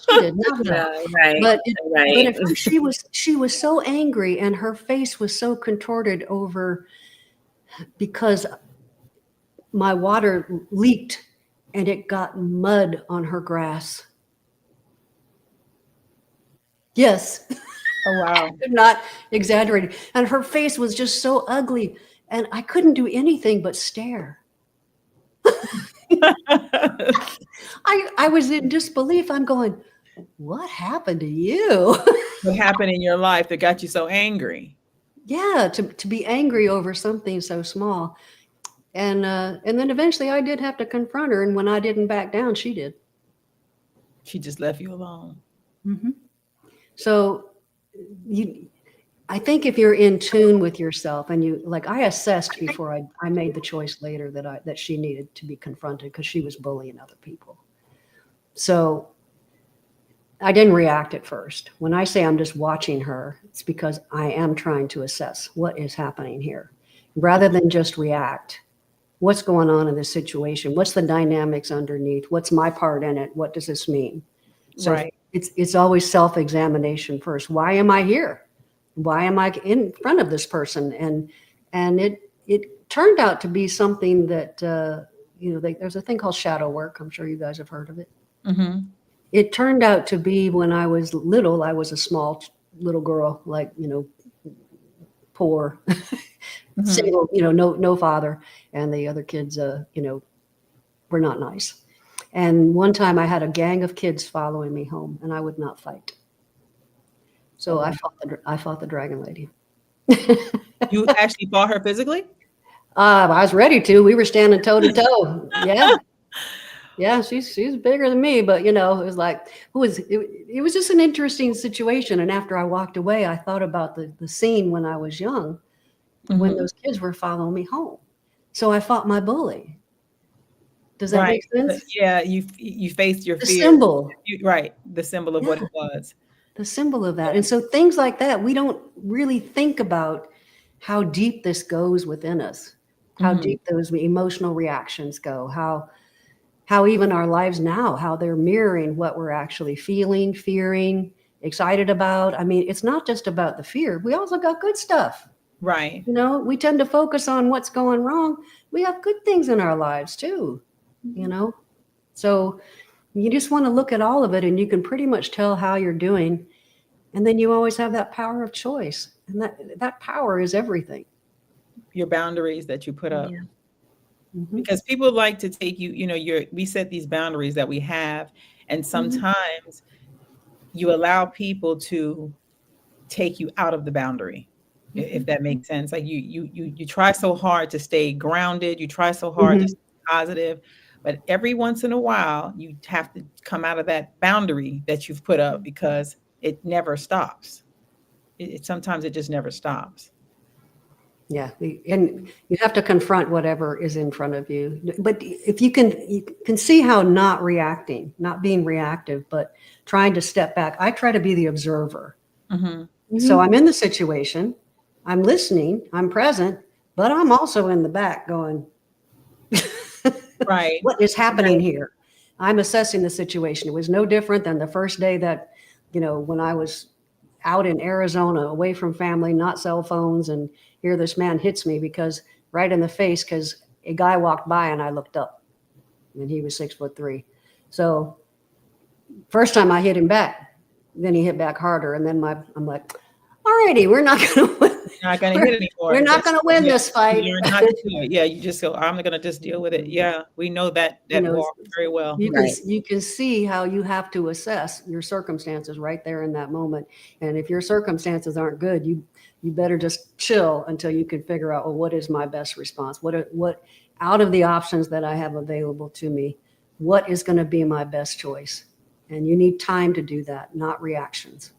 Speaker 3: She did not know.
Speaker 4: Right.
Speaker 3: But
Speaker 4: Right.
Speaker 3: at first she was so angry, and her face was so contorted over, because my water leaked and it got mud on her grass. Yes.
Speaker 1: Oh, wow.
Speaker 3: I'm not exaggerating. And her face was just so ugly, and I couldn't do anything but stare. I was in disbelief. I'm going, what happened to you?
Speaker 1: What happened in your life that got you so angry?
Speaker 3: Yeah, to be angry over something so small. And then eventually I did have to confront her, and when I didn't back down, she did.
Speaker 1: She just left you alone.
Speaker 3: Mm-hmm. So I think if you're in tune with yourself, and I assessed before I made the choice later that she needed to be confronted because she was bullying other people. So I didn't react at first. When I say I'm just watching her, it's because I am trying to assess what is happening here rather than just react. What's going on in this situation? What's the dynamics underneath? What's my part in it? What does this mean? So
Speaker 1: Right.
Speaker 3: it's always self-examination first. Why am I here? Why am I in front of this person? And it turned out to be something that there's a thing called shadow work. I'm sure you guys have heard of it.
Speaker 1: Mm-hmm.
Speaker 3: It turned out to be, when I was little, I was a small little girl, like, poor,
Speaker 1: Mm-hmm.
Speaker 3: single, no father, and the other kids, were not nice. And one time I had a gang of kids following me home, and I would not fight. So
Speaker 1: Oh.
Speaker 3: I fought the dragon lady.
Speaker 1: You actually fought her physically?
Speaker 3: I was ready to. We were standing toe to toe. Yeah. Yeah, she's bigger than me, but it was like, it was just an interesting situation. And after I walked away, I thought about the scene when I was young, when
Speaker 1: Mhm.
Speaker 3: those kids were following me home. So I fought my bully. Does that
Speaker 1: Right.
Speaker 3: make sense?
Speaker 1: Yeah, you faced your
Speaker 3: The
Speaker 1: fear.
Speaker 3: symbol.
Speaker 1: Right, the symbol of what
Speaker 3: Yeah.
Speaker 1: it was.
Speaker 3: The symbol of that. And so things like that, we don't really think about how deep this goes within us, how
Speaker 1: Mhm.
Speaker 3: deep those emotional reactions go, how even our lives now, how they're mirroring what we're actually feeling, fearing, excited about. I mean, it's not just about the fear. We also got good stuff.
Speaker 1: Right.
Speaker 3: We tend to focus on what's going wrong. We have good things in our lives too, So you just want to look at all of it, and you can pretty much tell how you're doing. And then you always have that power of choice. And that power is everything.
Speaker 1: Your boundaries that you put up.
Speaker 4: Yeah.
Speaker 3: Mhm.
Speaker 1: Because people like to take we set these boundaries that we have, and sometimes you allow people to take you out of the boundary, if that makes sense. Like you try so hard to stay grounded, you try so hard to
Speaker 3: Mhm.
Speaker 1: stay positive, but every once in a while you have to come out of that boundary that you've put up, because it never stops. Sometimes it just never stops.
Speaker 3: Yeah, and you have to confront whatever is in front of you. But if you can see how not being reactive, but trying to step back. I try to be the observer.
Speaker 1: Mhm.
Speaker 3: So I'm in the situation, I'm listening, I'm present, but I'm also in the back going,
Speaker 1: Right.
Speaker 3: what is happening here? I'm assessing the situation. It was no different than the first day that, when I was out in Arizona, away from family, not cell phones, and here this man hits me right in the face, because a guy walked by and I looked up, and he was 6'3". So first time I hit him back, then he hit back harder, and then I'm like, alrighty, we're not going to win.
Speaker 1: You're not going to hit anymore.
Speaker 3: We're not going to win this fight.
Speaker 1: You're not to do it. Yeah, you just go, I'm going to just deal with it. Yeah, we know that walk very well.
Speaker 3: You can see how you have to assess your circumstances right there in that moment. And if your circumstances aren't good, you better just chill until you can figure out, well, what is my best response? What out of the options that I have available to me, what is going to be my best choice? And you need time to do that, not reactions.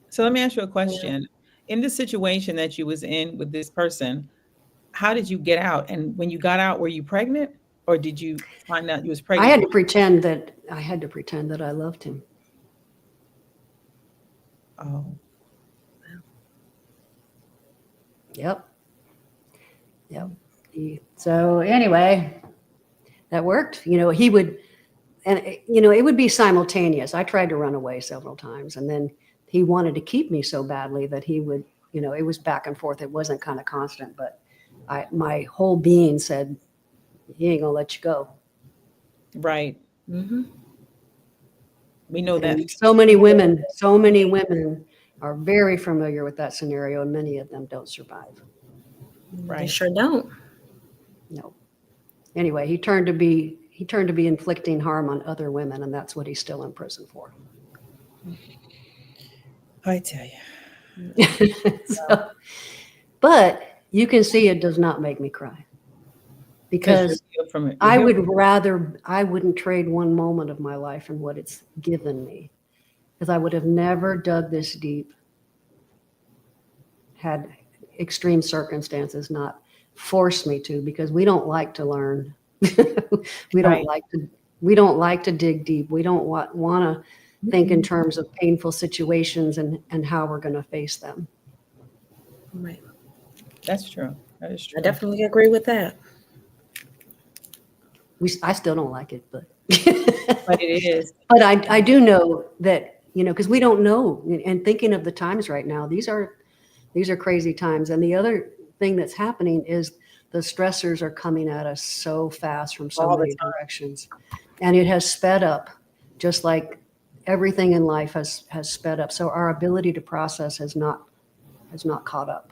Speaker 1: So let me ask you a question. In the situation that you was in with this person, how did you get out? And when you got out, were you pregnant, or did you find out you was pregnant?
Speaker 3: I had to pretend that I loved him.
Speaker 1: Oh.
Speaker 3: Yep. So anyway, that worked. He would, and it would be simultaneous. I tried to run away several times, and then he wanted to keep me so badly that he would, it was back and forth. It wasn't kind of constant, but my whole being said, he ain't gonna let you go.
Speaker 1: Right.
Speaker 4: Mm-hmm.
Speaker 1: We know that.
Speaker 3: And so many women are very familiar with that scenario, and many of them don't survive.
Speaker 1: Right.
Speaker 4: They sure don't.
Speaker 3: No. Anyway, he turned to be inflicting harm on other women, and that's what he's still in prison for.
Speaker 1: I tell you.
Speaker 3: But you can see it does not make me cry, because I wouldn't trade one moment of my life and what it's given me, because I would have never dug this deep had extreme circumstances not forced me to, because we don't like to learn. We don't like to dig deep. We don't want to think in terms of painful situations and how we're going to face them.
Speaker 4: Right.
Speaker 1: That's true. That is true.
Speaker 4: I definitely agree with that.
Speaker 3: I still don't like it, but
Speaker 1: But it is.
Speaker 3: But I do know that because we don't know. And thinking of the times right now, these are crazy times. And the other thing that's happening is the stressors are coming at us so fast from so
Speaker 1: All the
Speaker 3: many directions, and it has sped up, just like everything in life has sped up. So our ability to process has not caught up.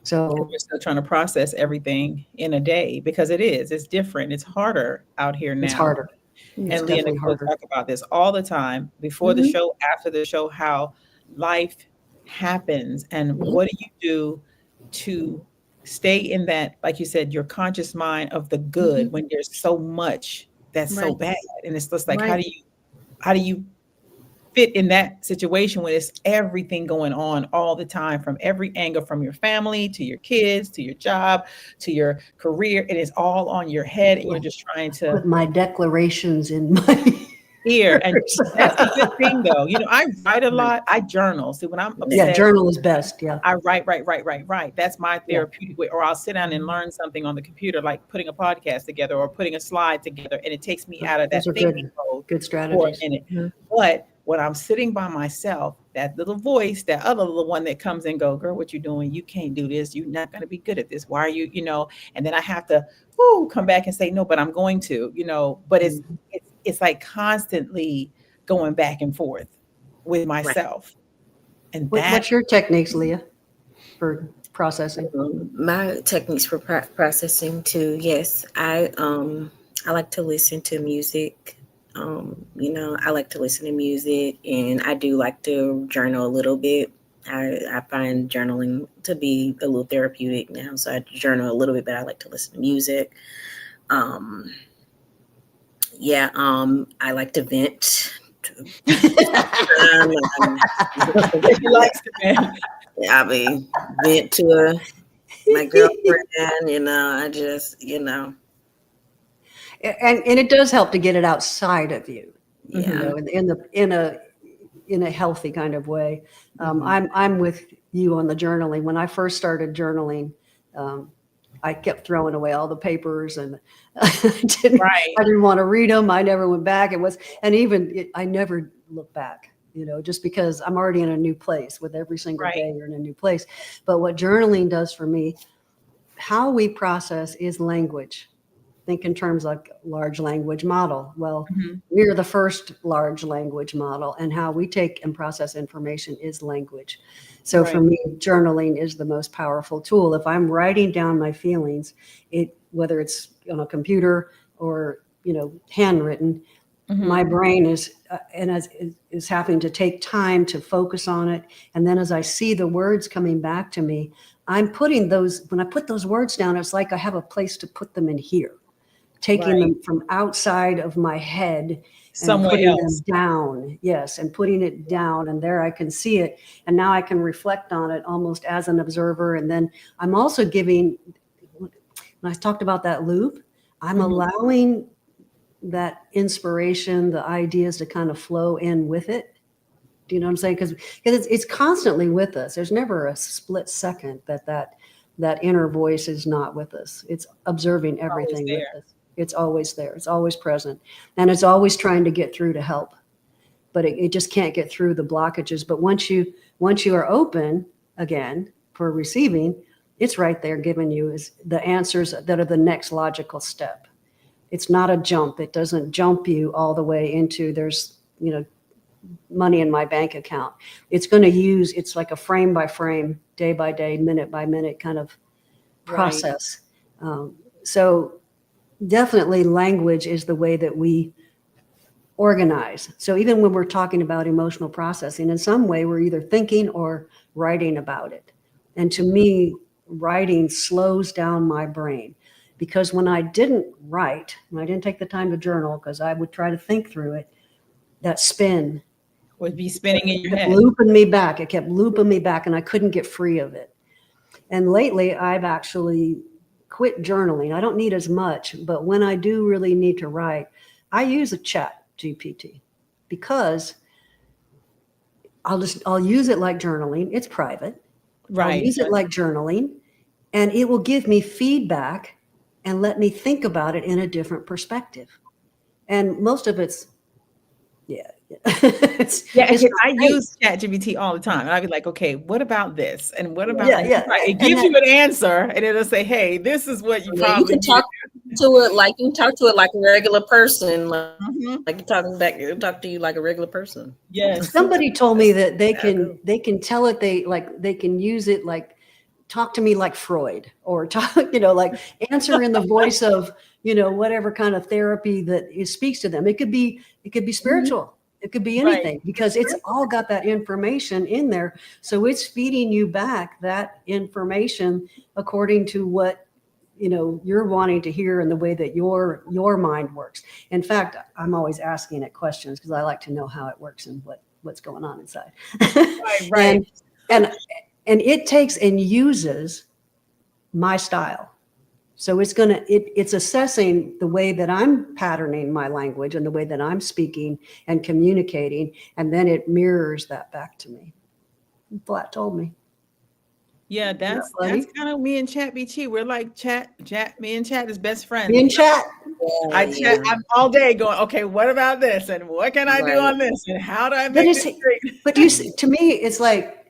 Speaker 3: So
Speaker 1: We're still trying to process everything in a day because it's different. It's harder out here now.
Speaker 3: it's harder. It's
Speaker 1: And Leah
Speaker 3: definitely
Speaker 1: Nicole
Speaker 3: harder.
Speaker 1: talk about this all the time, before the show, after the show, how life happens and what do you do to stay in that, like you said, your conscious mind of the good when there's so much that's so
Speaker 4: Right.
Speaker 1: bad. And it's just like,
Speaker 4: Right.
Speaker 1: how do you fit in that situation when it's everything going on all the time, from every angle, from your family to your kids to your job to your career, and it's all on your head and you're just trying to
Speaker 3: Put my declarations in my
Speaker 1: here. And that's a good thing though. I write a lot. I journal. See, when I'm upset,
Speaker 3: journal is best. Yeah.
Speaker 1: I write. That's my therapeutic way. Or I'll sit down and learn something on the computer, like putting a podcast together or putting a slide together, and it takes me out of that
Speaker 3: Those are
Speaker 1: thinking mode
Speaker 3: good
Speaker 1: for a
Speaker 3: strategies.
Speaker 1: minute. But when I'm sitting by myself, that little voice, that other little one that comes and go, girl, what you doing? You can't do this. You're not going to be good at this. Why are you, and then I have to come back and say, no, but I'm going to, but it's like constantly going back and forth with myself. And
Speaker 3: What's your techniques, Leah, for processing?
Speaker 4: My techniques for processing too. Yes, I like to listen to music. I like to listen to music, and I do like to journal a little bit. I find journaling to be a little therapeutic now, so I journal a little bit, but I like to listen to music. I like to vent.
Speaker 1: he likes to vent.
Speaker 4: I mean, vent to my girlfriend. I just,
Speaker 3: And it does help to get it outside of you.
Speaker 4: Yeah.
Speaker 3: In a healthy kind of way. I'm with you on the journaling. When I first started journaling, I kept throwing away all the papers, and I didn't want to read them. I never went back. I never look back, just because I'm already in a new place. With every single day, you're in a new place. But what journaling does for me, how we process is language. Think in terms like large language model. Well, we're the first large language model, and how we take and process information is language. So for me, journaling is the most powerful tool. If I'm writing down my feelings, whether it's on a computer or handwritten, my brain is having to take time to focus on it. And then as I see the words coming back to me, when I put those words down, it's like I have a place to put them in here. Taking them from outside of my head and putting them down. Yes, and putting it down, and there I can see it. And now I can reflect on it almost as an observer. And then I'm also giving, when I talked about that loop, I'm allowing that inspiration, the ideas to kind of flow in with it. Do you know what I'm saying? Because it's constantly with us. There's never a split second that inner voice is not with us. It's observing everything with us. It's always there. It's always present. And it's always trying to get through to help. But it just can't get through the blockages. But once you are open again for receiving, it's right there giving you the answers that are the next logical step. It's not a jump. It doesn't jump you all the way into there's, money in my bank account. It's like a frame by frame, day by day, minute by minute kind of process. So definitely language is the way that we organize. So even when we're talking about emotional processing, in some way we're either thinking or writing about it. And to me, writing slows down my brain, because when I didn't write, when I didn't take the time to journal, because I would try to think through it, that spin
Speaker 1: would be spinning in your head.
Speaker 3: It kept looping me back, and I couldn't get free of it. And lately I've actually quit journaling. I don't need as much, but when I do really need to write, I use a chat GPT, because I'll use it like journaling. It's private. I'll use it like journaling, and it will give me feedback and let me think about it in a different perspective. And most of it's,
Speaker 1: Yeah,
Speaker 3: it's
Speaker 1: because
Speaker 3: not
Speaker 1: I
Speaker 3: great.
Speaker 1: use ChatGPT all the time. And I'd be like, okay, what about this? And what about
Speaker 3: Yeah,
Speaker 1: this?
Speaker 3: yeah.
Speaker 1: Right. It
Speaker 3: And
Speaker 1: gives you an answer and it'll say, hey, this is what you
Speaker 4: Yeah, you
Speaker 1: probably
Speaker 4: can
Speaker 1: need.
Speaker 4: talk to it like you can talk to it like a regular person,
Speaker 1: Mhm.
Speaker 4: like you're talking back. It'll talk to you like a regular person.
Speaker 1: Yes.
Speaker 3: somebody told me that
Speaker 4: How it go.
Speaker 3: they can tell it, they can use it like, talk to me like Freud, or talk, like answer in the voice of, whatever kind of therapy that it speaks to them. It could be
Speaker 1: Mhm.
Speaker 3: spiritual. It could be
Speaker 1: Right.
Speaker 3: anything, because it's all got that information in there. So it's feeding you back that information according to what, you're wanting to hear, and the way that your mind works. In fact, I'm always asking it questions, because I like to know how it works and what's going on inside.
Speaker 1: Right. Right.
Speaker 3: and and and it takes and uses my style. So it's assessing the way that I'm patterning my language and the way that I'm speaking and communicating, and then it mirrors that back to me. Flat told me.
Speaker 1: Yeah,
Speaker 3: Isn't that
Speaker 1: that's
Speaker 3: funny?
Speaker 1: kind of me and ChatGPT. We're like me and Chat is best
Speaker 3: Me
Speaker 1: friends.
Speaker 3: in chat.
Speaker 1: I
Speaker 4: Yeah,
Speaker 1: chat
Speaker 4: yeah,
Speaker 1: I'm all day going, okay, what about this? And what can I do
Speaker 4: right.
Speaker 1: on this? And how do I
Speaker 3: But
Speaker 1: make
Speaker 3: it's
Speaker 1: this great?
Speaker 3: but you see, to me, it's like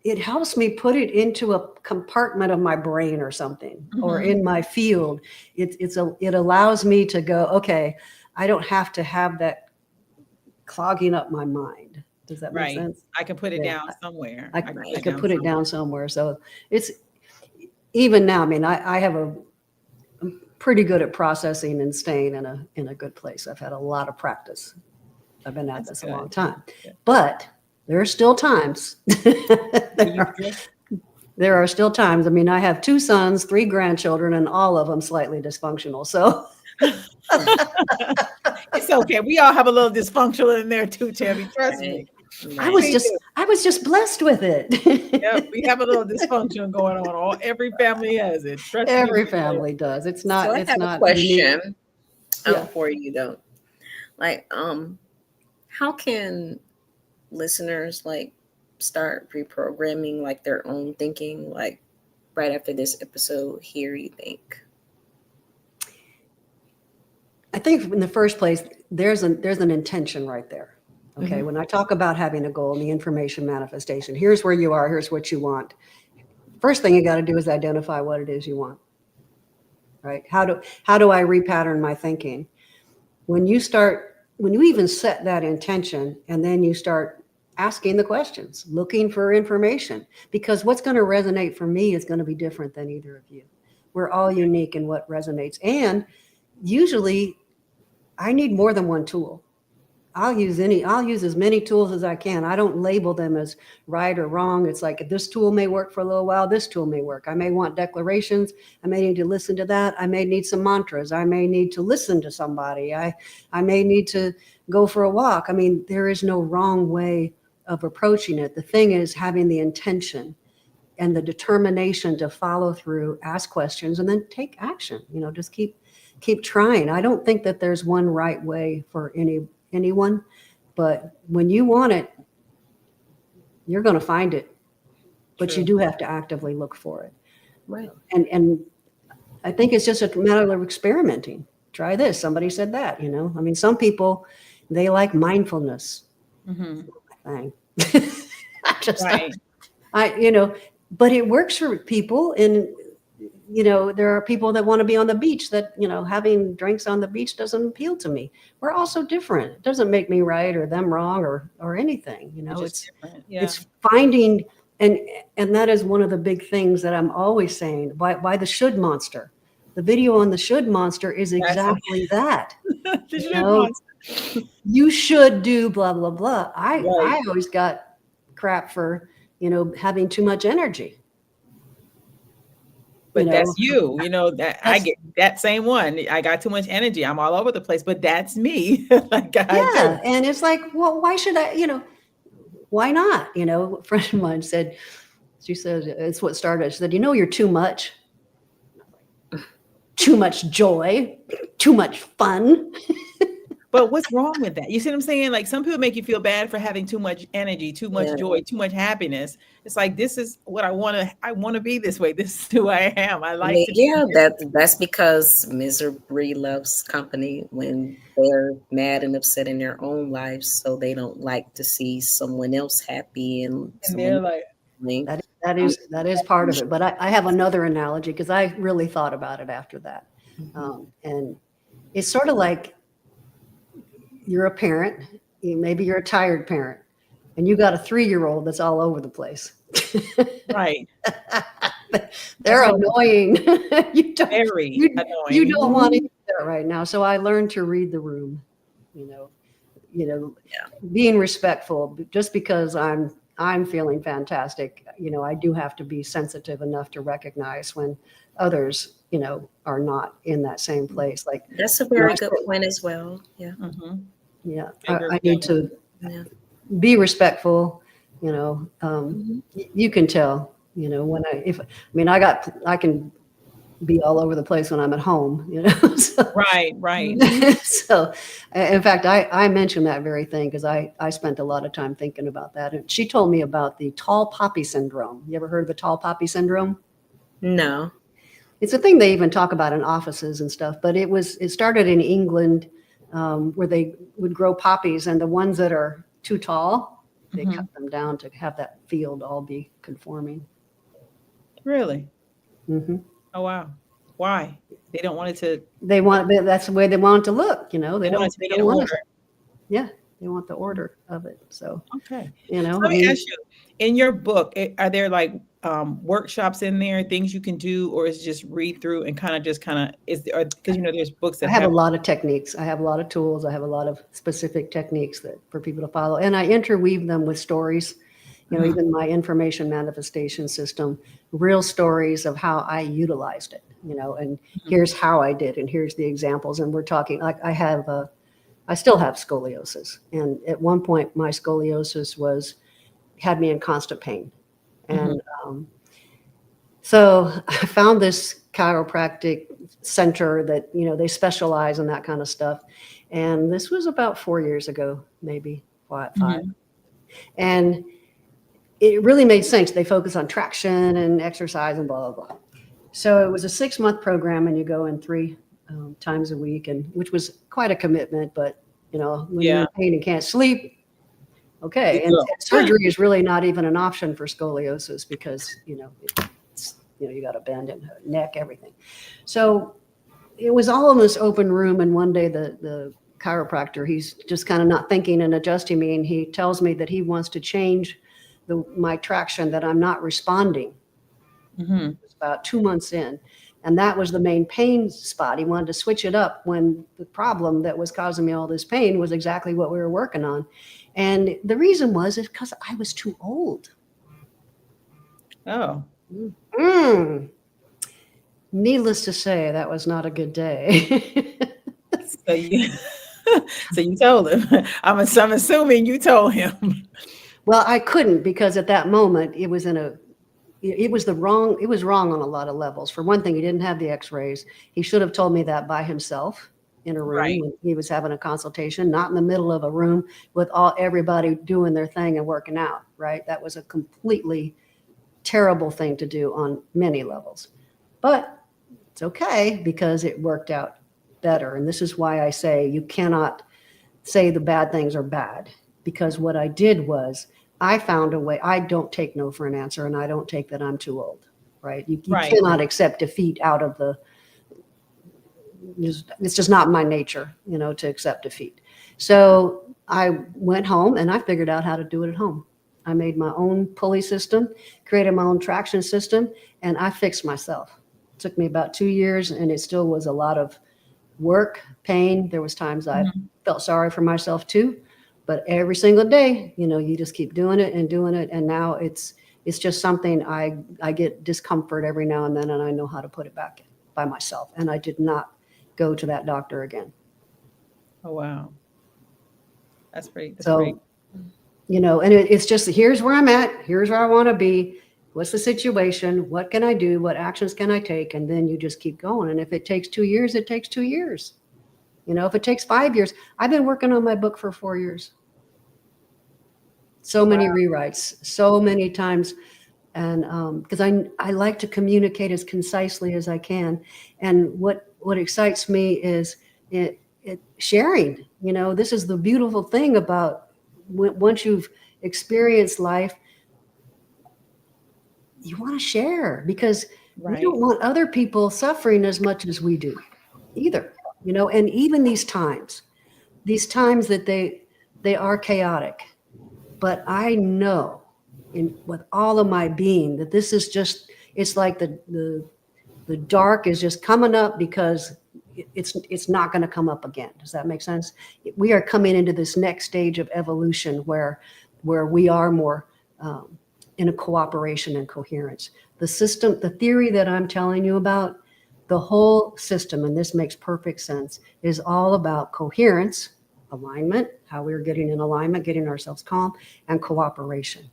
Speaker 3: it helps me put it into a compartment of my brain or something, or
Speaker 1: Mhm.
Speaker 3: in my field. It allows me to go, okay, I don't have to have that clogging up my mind. Does that make
Speaker 1: Right.
Speaker 3: sense?
Speaker 1: I can put it
Speaker 3: Yeah,
Speaker 1: down somewhere.
Speaker 3: I,
Speaker 1: I can put
Speaker 3: I
Speaker 1: it
Speaker 3: could
Speaker 1: down
Speaker 3: put it
Speaker 1: somewhere.
Speaker 3: down somewhere. So it's, even now, I mean, I have I'm pretty good at processing and staying in a good place. I've had a lot of practice. I've been at
Speaker 1: That's
Speaker 3: this a long
Speaker 1: good.
Speaker 3: time,
Speaker 1: Good.
Speaker 3: but there are still times.
Speaker 1: Will
Speaker 3: there,
Speaker 1: you
Speaker 3: are,
Speaker 1: drift?
Speaker 3: there are still times. I mean, I have 2 sons, 3 grandchildren, and all of them slightly dysfunctional. So
Speaker 1: It's okay. We all have a little dysfunctional in there too, Tammy. Trust me.
Speaker 4: Right. Right.
Speaker 1: We do.
Speaker 3: I was just blessed with
Speaker 1: Yep.
Speaker 3: it.
Speaker 1: We have a little dysfunction going on. Every family has it. Trust me.
Speaker 3: Every
Speaker 1: We know.
Speaker 3: family does.
Speaker 4: So I
Speaker 3: It's
Speaker 4: have a
Speaker 3: not unique.
Speaker 4: question
Speaker 3: Yeah.
Speaker 4: for you though. Like, how can listeners like start reprogramming like their own thinking, like right after this episode here, you think?
Speaker 3: I think in the first place, there's an intention right there. Okay.
Speaker 4: Mhm.
Speaker 3: When I talk about having a goal and the information manifestation, here's where you are, here's what you want. First thing you got to do is identify what it is you want. Right? How do I repattern my thinking? When you even set that intention, and then you start asking the questions, looking for information, because what's going to resonate for me is going to be different than either of you. We're all unique in what resonates. And usually I need more than one tool. I'll use as many tools as I can. I don't label them as right or wrong. It's like, this tool may work for a little while, this tool may work. I may want declarations. I may need to listen to that. I may need some mantras. I may need to listen to somebody. I may need to go for a walk. I mean, there is no wrong way of approaching it. The thing is having the intention and the determination to follow through, ask questions, and then take action. Just keep trying. I don't think that there's one right way for anyone, but when you want it, you're going to find it. But
Speaker 1: True.
Speaker 3: you do have to actively look for it.
Speaker 4: Right.
Speaker 3: And I think it's just a matter of experimenting. Try this. Somebody said that. I mean, some people, they like mindfulness.
Speaker 1: Mhm.
Speaker 3: Thing. I just,
Speaker 1: Right.
Speaker 3: but it works for people. And there are people that want to be on the beach, that having drinks on the beach doesn't appeal to me. We're also different. It doesn't make me right or them wrong or anything.
Speaker 1: It's just different. Yeah.
Speaker 3: It's finding, and that is one of the big things that I'm always saying. Why the should monster? The video on the should monster is exactly that.
Speaker 1: The shit
Speaker 3: know,
Speaker 1: monster.
Speaker 3: You should do blah blah blah.
Speaker 1: Right.
Speaker 3: I always got crap for having too much energy.
Speaker 1: But that's you, that I
Speaker 3: That's-
Speaker 1: get that same one. I got too much energy. I'm all over the place, but that's me. Like I
Speaker 3: Yeah,
Speaker 1: do.
Speaker 3: and it's like, well, why should I? Why not? A friend of mine said, she said, it's what started. She said, you're too much. Too much joy, too much fun.
Speaker 1: But what's wrong with that? You see what I'm saying? Like some people make you feel bad for having too much energy, too much
Speaker 4: Yeah.
Speaker 1: joy, too much happiness. It's like this is what I want to. I want to be this way. This is who I am. I
Speaker 4: I
Speaker 1: like
Speaker 4: mean,
Speaker 1: to be
Speaker 4: yeah,
Speaker 1: here.
Speaker 4: that's because misery loves company when they're mad and upset in their own lives, so they don't like to see someone else happy and
Speaker 1: And they're
Speaker 4: someone
Speaker 1: like,
Speaker 4: else.
Speaker 3: That is part of it. But I have another analogy because I really thought about it after that. And it's sort of like you're a parent, maybe you're a tired parent, and you got a 3-year-old that's all over the place.
Speaker 1: right,
Speaker 3: They're
Speaker 1: That's
Speaker 3: annoying. you don't
Speaker 1: very
Speaker 3: you
Speaker 1: annoying.
Speaker 3: don't want to do that right now. So I learned to read the room, you know,
Speaker 4: Yeah.
Speaker 3: being respectful. Just because I'm feeling fantastic, I do have to be sensitive enough to recognize when others, are not in that same place. Like,
Speaker 4: That's a
Speaker 3: you know,
Speaker 4: very
Speaker 3: I
Speaker 4: good
Speaker 3: said,
Speaker 4: point as well. Yeah.
Speaker 1: Mhm.
Speaker 3: yeah,
Speaker 1: I agree
Speaker 3: I
Speaker 1: with
Speaker 3: need
Speaker 1: that.
Speaker 3: to
Speaker 4: Yeah.
Speaker 3: be respectful.
Speaker 4: Mhm.
Speaker 3: You can tell, when I can be all over the place when I'm at home, so,
Speaker 1: Right.
Speaker 3: so in fact, I mentioned that very thing because I spent a lot of time thinking about that. And she told me about the tall poppy syndrome. You ever heard of the tall poppy syndrome?
Speaker 4: No.
Speaker 3: It's a thing they even talk about in offices and stuff, but it started in England, where they would grow poppies, and the ones that are too tall, they cut
Speaker 1: Mhm.
Speaker 3: them down to have that field all be conforming.
Speaker 1: Really?
Speaker 3: Hmm.
Speaker 1: Oh wow. Why? They don't want it to.
Speaker 3: That's the way they want it to look. They
Speaker 1: They want it
Speaker 3: don't
Speaker 1: to
Speaker 3: they
Speaker 1: be in
Speaker 3: don't want
Speaker 1: order.
Speaker 3: to. Yeah, they want the order of it. So,
Speaker 1: Okay. So
Speaker 3: I
Speaker 1: let me
Speaker 3: mean,
Speaker 1: ask you, in your book, are there like workshops in there, things you can do, or is it just read through and kind of is there, because there's books
Speaker 3: I
Speaker 1: that
Speaker 3: have a
Speaker 1: have.
Speaker 3: lot of techniques. I have a lot of tools. I have a lot of specific techniques that for people to follow, and I interweave them with stories.
Speaker 1: Mhm.
Speaker 3: Even my information manifestation system, real stories of how I utilized it. And here's how I did, and here's the examples. And we're talking like I still have scoliosis, and at one point my scoliosis had me in constant pain,
Speaker 1: Mhm.
Speaker 3: and so I found this chiropractic center that, they specialize in that kind of stuff. And this was about 4 years ago, maybe five.
Speaker 1: Mhm.
Speaker 3: And it really made sense. They focus on traction and exercise and blah, blah, blah. So it was a 6-month program, and you go in 3 times a week, and which was quite a commitment. But, when you're
Speaker 1: Yeah.
Speaker 3: in pain and can't sleep,
Speaker 1: You
Speaker 3: okay. And
Speaker 1: go.
Speaker 3: surgery is really not even an option for scoliosis because, you got a bend in her neck, everything. So it was all in this open room. And one day the chiropractor, he's just kind of not thinking and adjusting me. And he tells me that he wants to change my traction, that I'm not responding.
Speaker 1: Mhm.
Speaker 3: It was about 2 months in. And that was the main pain spot. He wanted to switch it up when the problem that was causing me all this pain was exactly what we were working on. And the reason is because I was too old.
Speaker 1: Oh.
Speaker 3: Mm. Needless to say, that was not a good day.
Speaker 1: So you so you told him. I'm assuming you told him.
Speaker 3: Well, I couldn't because at that moment it was wrong on a lot of levels. For one thing, he didn't have the x-rays. He should have told me that by himself in a room
Speaker 1: Right.
Speaker 3: when he was having a consultation, not in the middle of a room with everybody doing their thing and working out, right? That was a completely terrible thing to do on many levels. But it's okay because it worked out better. And this is why I say you cannot say the bad things are bad, because what I did was I found a way. I don't take no for an answer, and I don't take that I'm too old, right? You
Speaker 1: Right.
Speaker 3: cannot accept defeat out of it's just not my nature, to accept defeat. So I went home and I figured out how to do it at home. I made my own pulley system, created my own traction system, and I fixed myself. It took me about 2 years, and it still was a lot of work, pain. There was times I
Speaker 1: Mhm.
Speaker 3: felt sorry for myself too, but every single day, you just keep doing it and doing it. And now it's just something I get discomfort every now and then, and I know how to put it back by myself. And I did not go to that doctor again.
Speaker 1: Oh wow. That's great.
Speaker 3: So, and it's just, here's where I'm at. Here's where I want to be. What's the situation? What can I do? What actions can I take? And then you just keep going. And if it takes 2 years, it takes 2 years. If it takes 5 years, I've been working on my book for 4 years. So many rewrites, so many times. And because I like to communicate as concisely as I can. And what excites me is it sharing. This is the beautiful thing about once you've experienced life, you want to share, because we don't want other people suffering as much as we do either. And even these times that they are chaotic, but I know with all of my being that this is just, it's like the dark is just coming up, because it's not going to come up again. Does that make sense? We are coming into this next stage of evolution where we are more in a cooperation and coherence. The system, the theory that I'm telling you about, the whole system, and this makes perfect sense, is all about coherence, alignment, how we're getting in alignment, getting ourselves calm, and cooperation.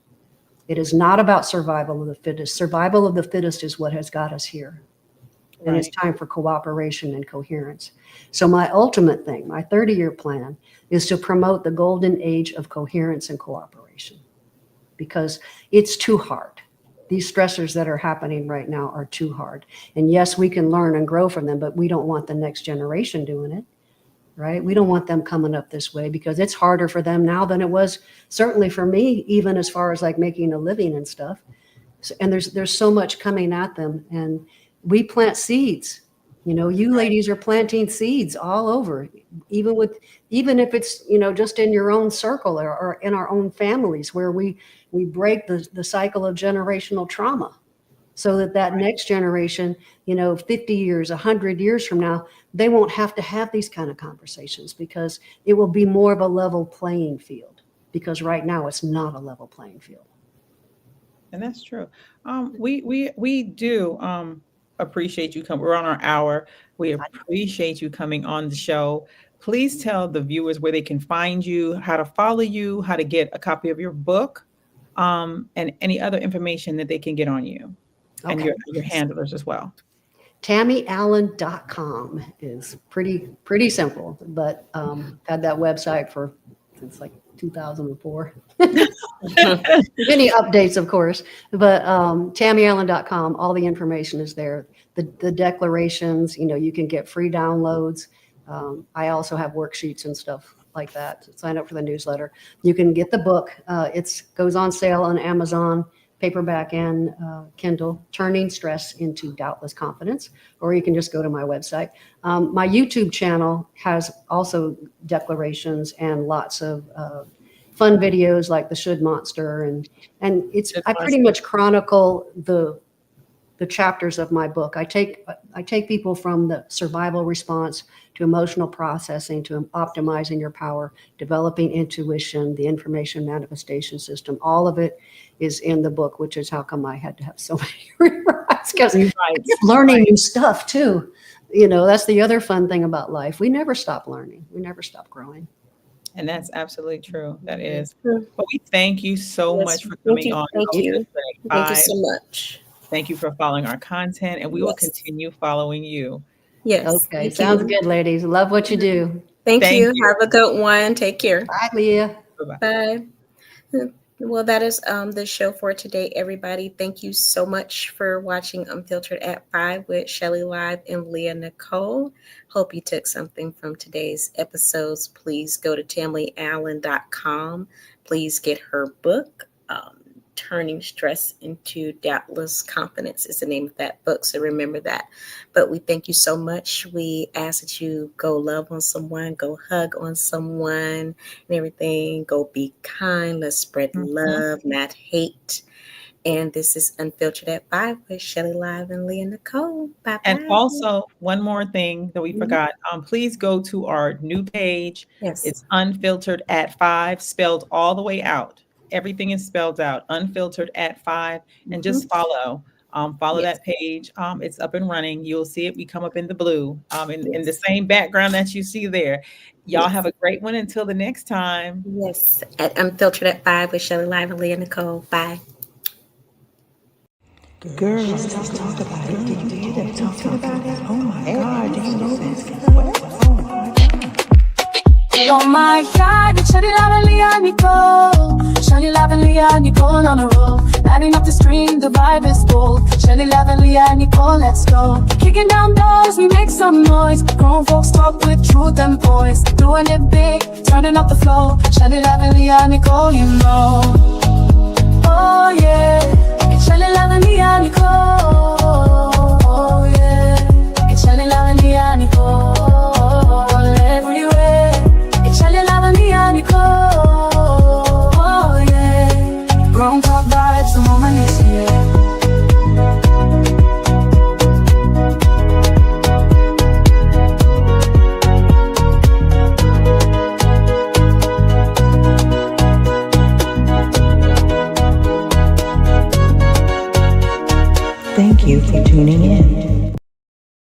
Speaker 3: It is not about survival of the fittest. Survival of the fittest is what has got us here. And it's time for cooperation and coherence. So my ultimate thing, my 30-year plan, is to promote the golden age of coherence and cooperation, because it's too hard. These stressors that are happening right now are too hard. And yes, we can learn and grow from them, but we don't want the next generation doing it, right? We don't want them coming up this way, because it's harder for them now than it was certainly for me, even as far as like making a living and stuff. And there's so much coming at them, and we plant seeds. You ladies are planting seeds all over, even if it's, just in your own circle or in our own families, where we break the cycle of generational trauma, so that next generation, 50 years, 100 years from now, they won't have to have these kind of conversations, because it will be more of a level playing field, because right now it's not a level playing field.
Speaker 1: And that's true. We do appreciate you coming. We're on our hour. We appreciate you coming on the show. Please tell the viewers where they can find you, how to follow you, how to get a copy of your book, and any other information that they can get on you, and your handlers as well.
Speaker 3: TammyAllen.com is pretty simple, but had that website since like 2004. Many updates, of course, but TammyAllen.com, all the information is there. The declarations, you can get free downloads. I also have worksheets and stuff like that. So sign up for the newsletter. You can get the book. It goes on sale on Amazon, paperback and Kindle, Turning Stress into Doubtless Confidence, or you can just go to my website. My YouTube channel has also declarations and lots of fun videos like the Should Monster, and I pretty much chronicle the chapters of my book. I take people from the survival response to emotional processing to optimizing your power, developing intuition, the information manifestation system. All of it is in the book, which is how come I had to have so many rewrites, because learning new stuff too. That's the other fun thing about life. We never stop learning. We never stop growing.
Speaker 1: And that's absolutely true. That is. But we thank you so much for coming on.
Speaker 4: Thank you. Thank you so much.
Speaker 1: Thank you for following our content, and we will continue following you.
Speaker 4: Yes.
Speaker 3: Okay. Sounds good, ladies. Love what you do.
Speaker 4: Thank you. Have a good one. Take care.
Speaker 3: Bye, Leah.
Speaker 4: Bye. Well, that is the show for today, everybody. Thank you so much for watching Unfiltered at 5 with Shelly Live and Leah Nicole. Hope you took something from today's episodes. Please go to TammyAllen.com. Please get her book, Turning Stress into Doubtless Confidence is the name of that book, so remember that. But we thank you so much. We ask that you go love on someone, go hug on someone and everything. Go be kind. Let's spread love, not hate. And this is Unfiltered at 5 with Shelly Live and Leah Nicole. Bye-bye.
Speaker 1: And also, one more thing that we forgot. Please go to our new page.
Speaker 4: Yes.
Speaker 1: It's Unfiltered at 5, spelled all the way out. Everything is spelled out, Unfiltered at 5, and just follow that page. It's up and running. You'll see it. We come up in the blue, in the same background that you see there. Y'all have a great one until the next time.
Speaker 4: Yes, at Unfiltered at 5 with Shelly Live and Leah Nicole. Bye.
Speaker 5: Girl, let's talk about it. Did you hear that? Talking about it? Oh my God, do you know this? What? Oh my God.
Speaker 2: Oh my God, it's Shani Lavanlia Nicole. Shani Lavanlia Nicole on a roll. Lighting up the screen, the vibe is bold. Shani Lavanlia Nicole, let's go. Kicking down doors, we make some noise. Grown folks talk with truth and poise. Doing it big, turning up the flow. Shani Lavanlia Nicole, you know. Oh yeah, it's Shani Lavanlia Nicole. Oh yeah, it's Shani Lavanlia Nicole. Everywhere, it's Shani Lavanlia Nicole. Oh yeah, grown talk vibes, the moment is here.
Speaker 1: Thank you for tuning in.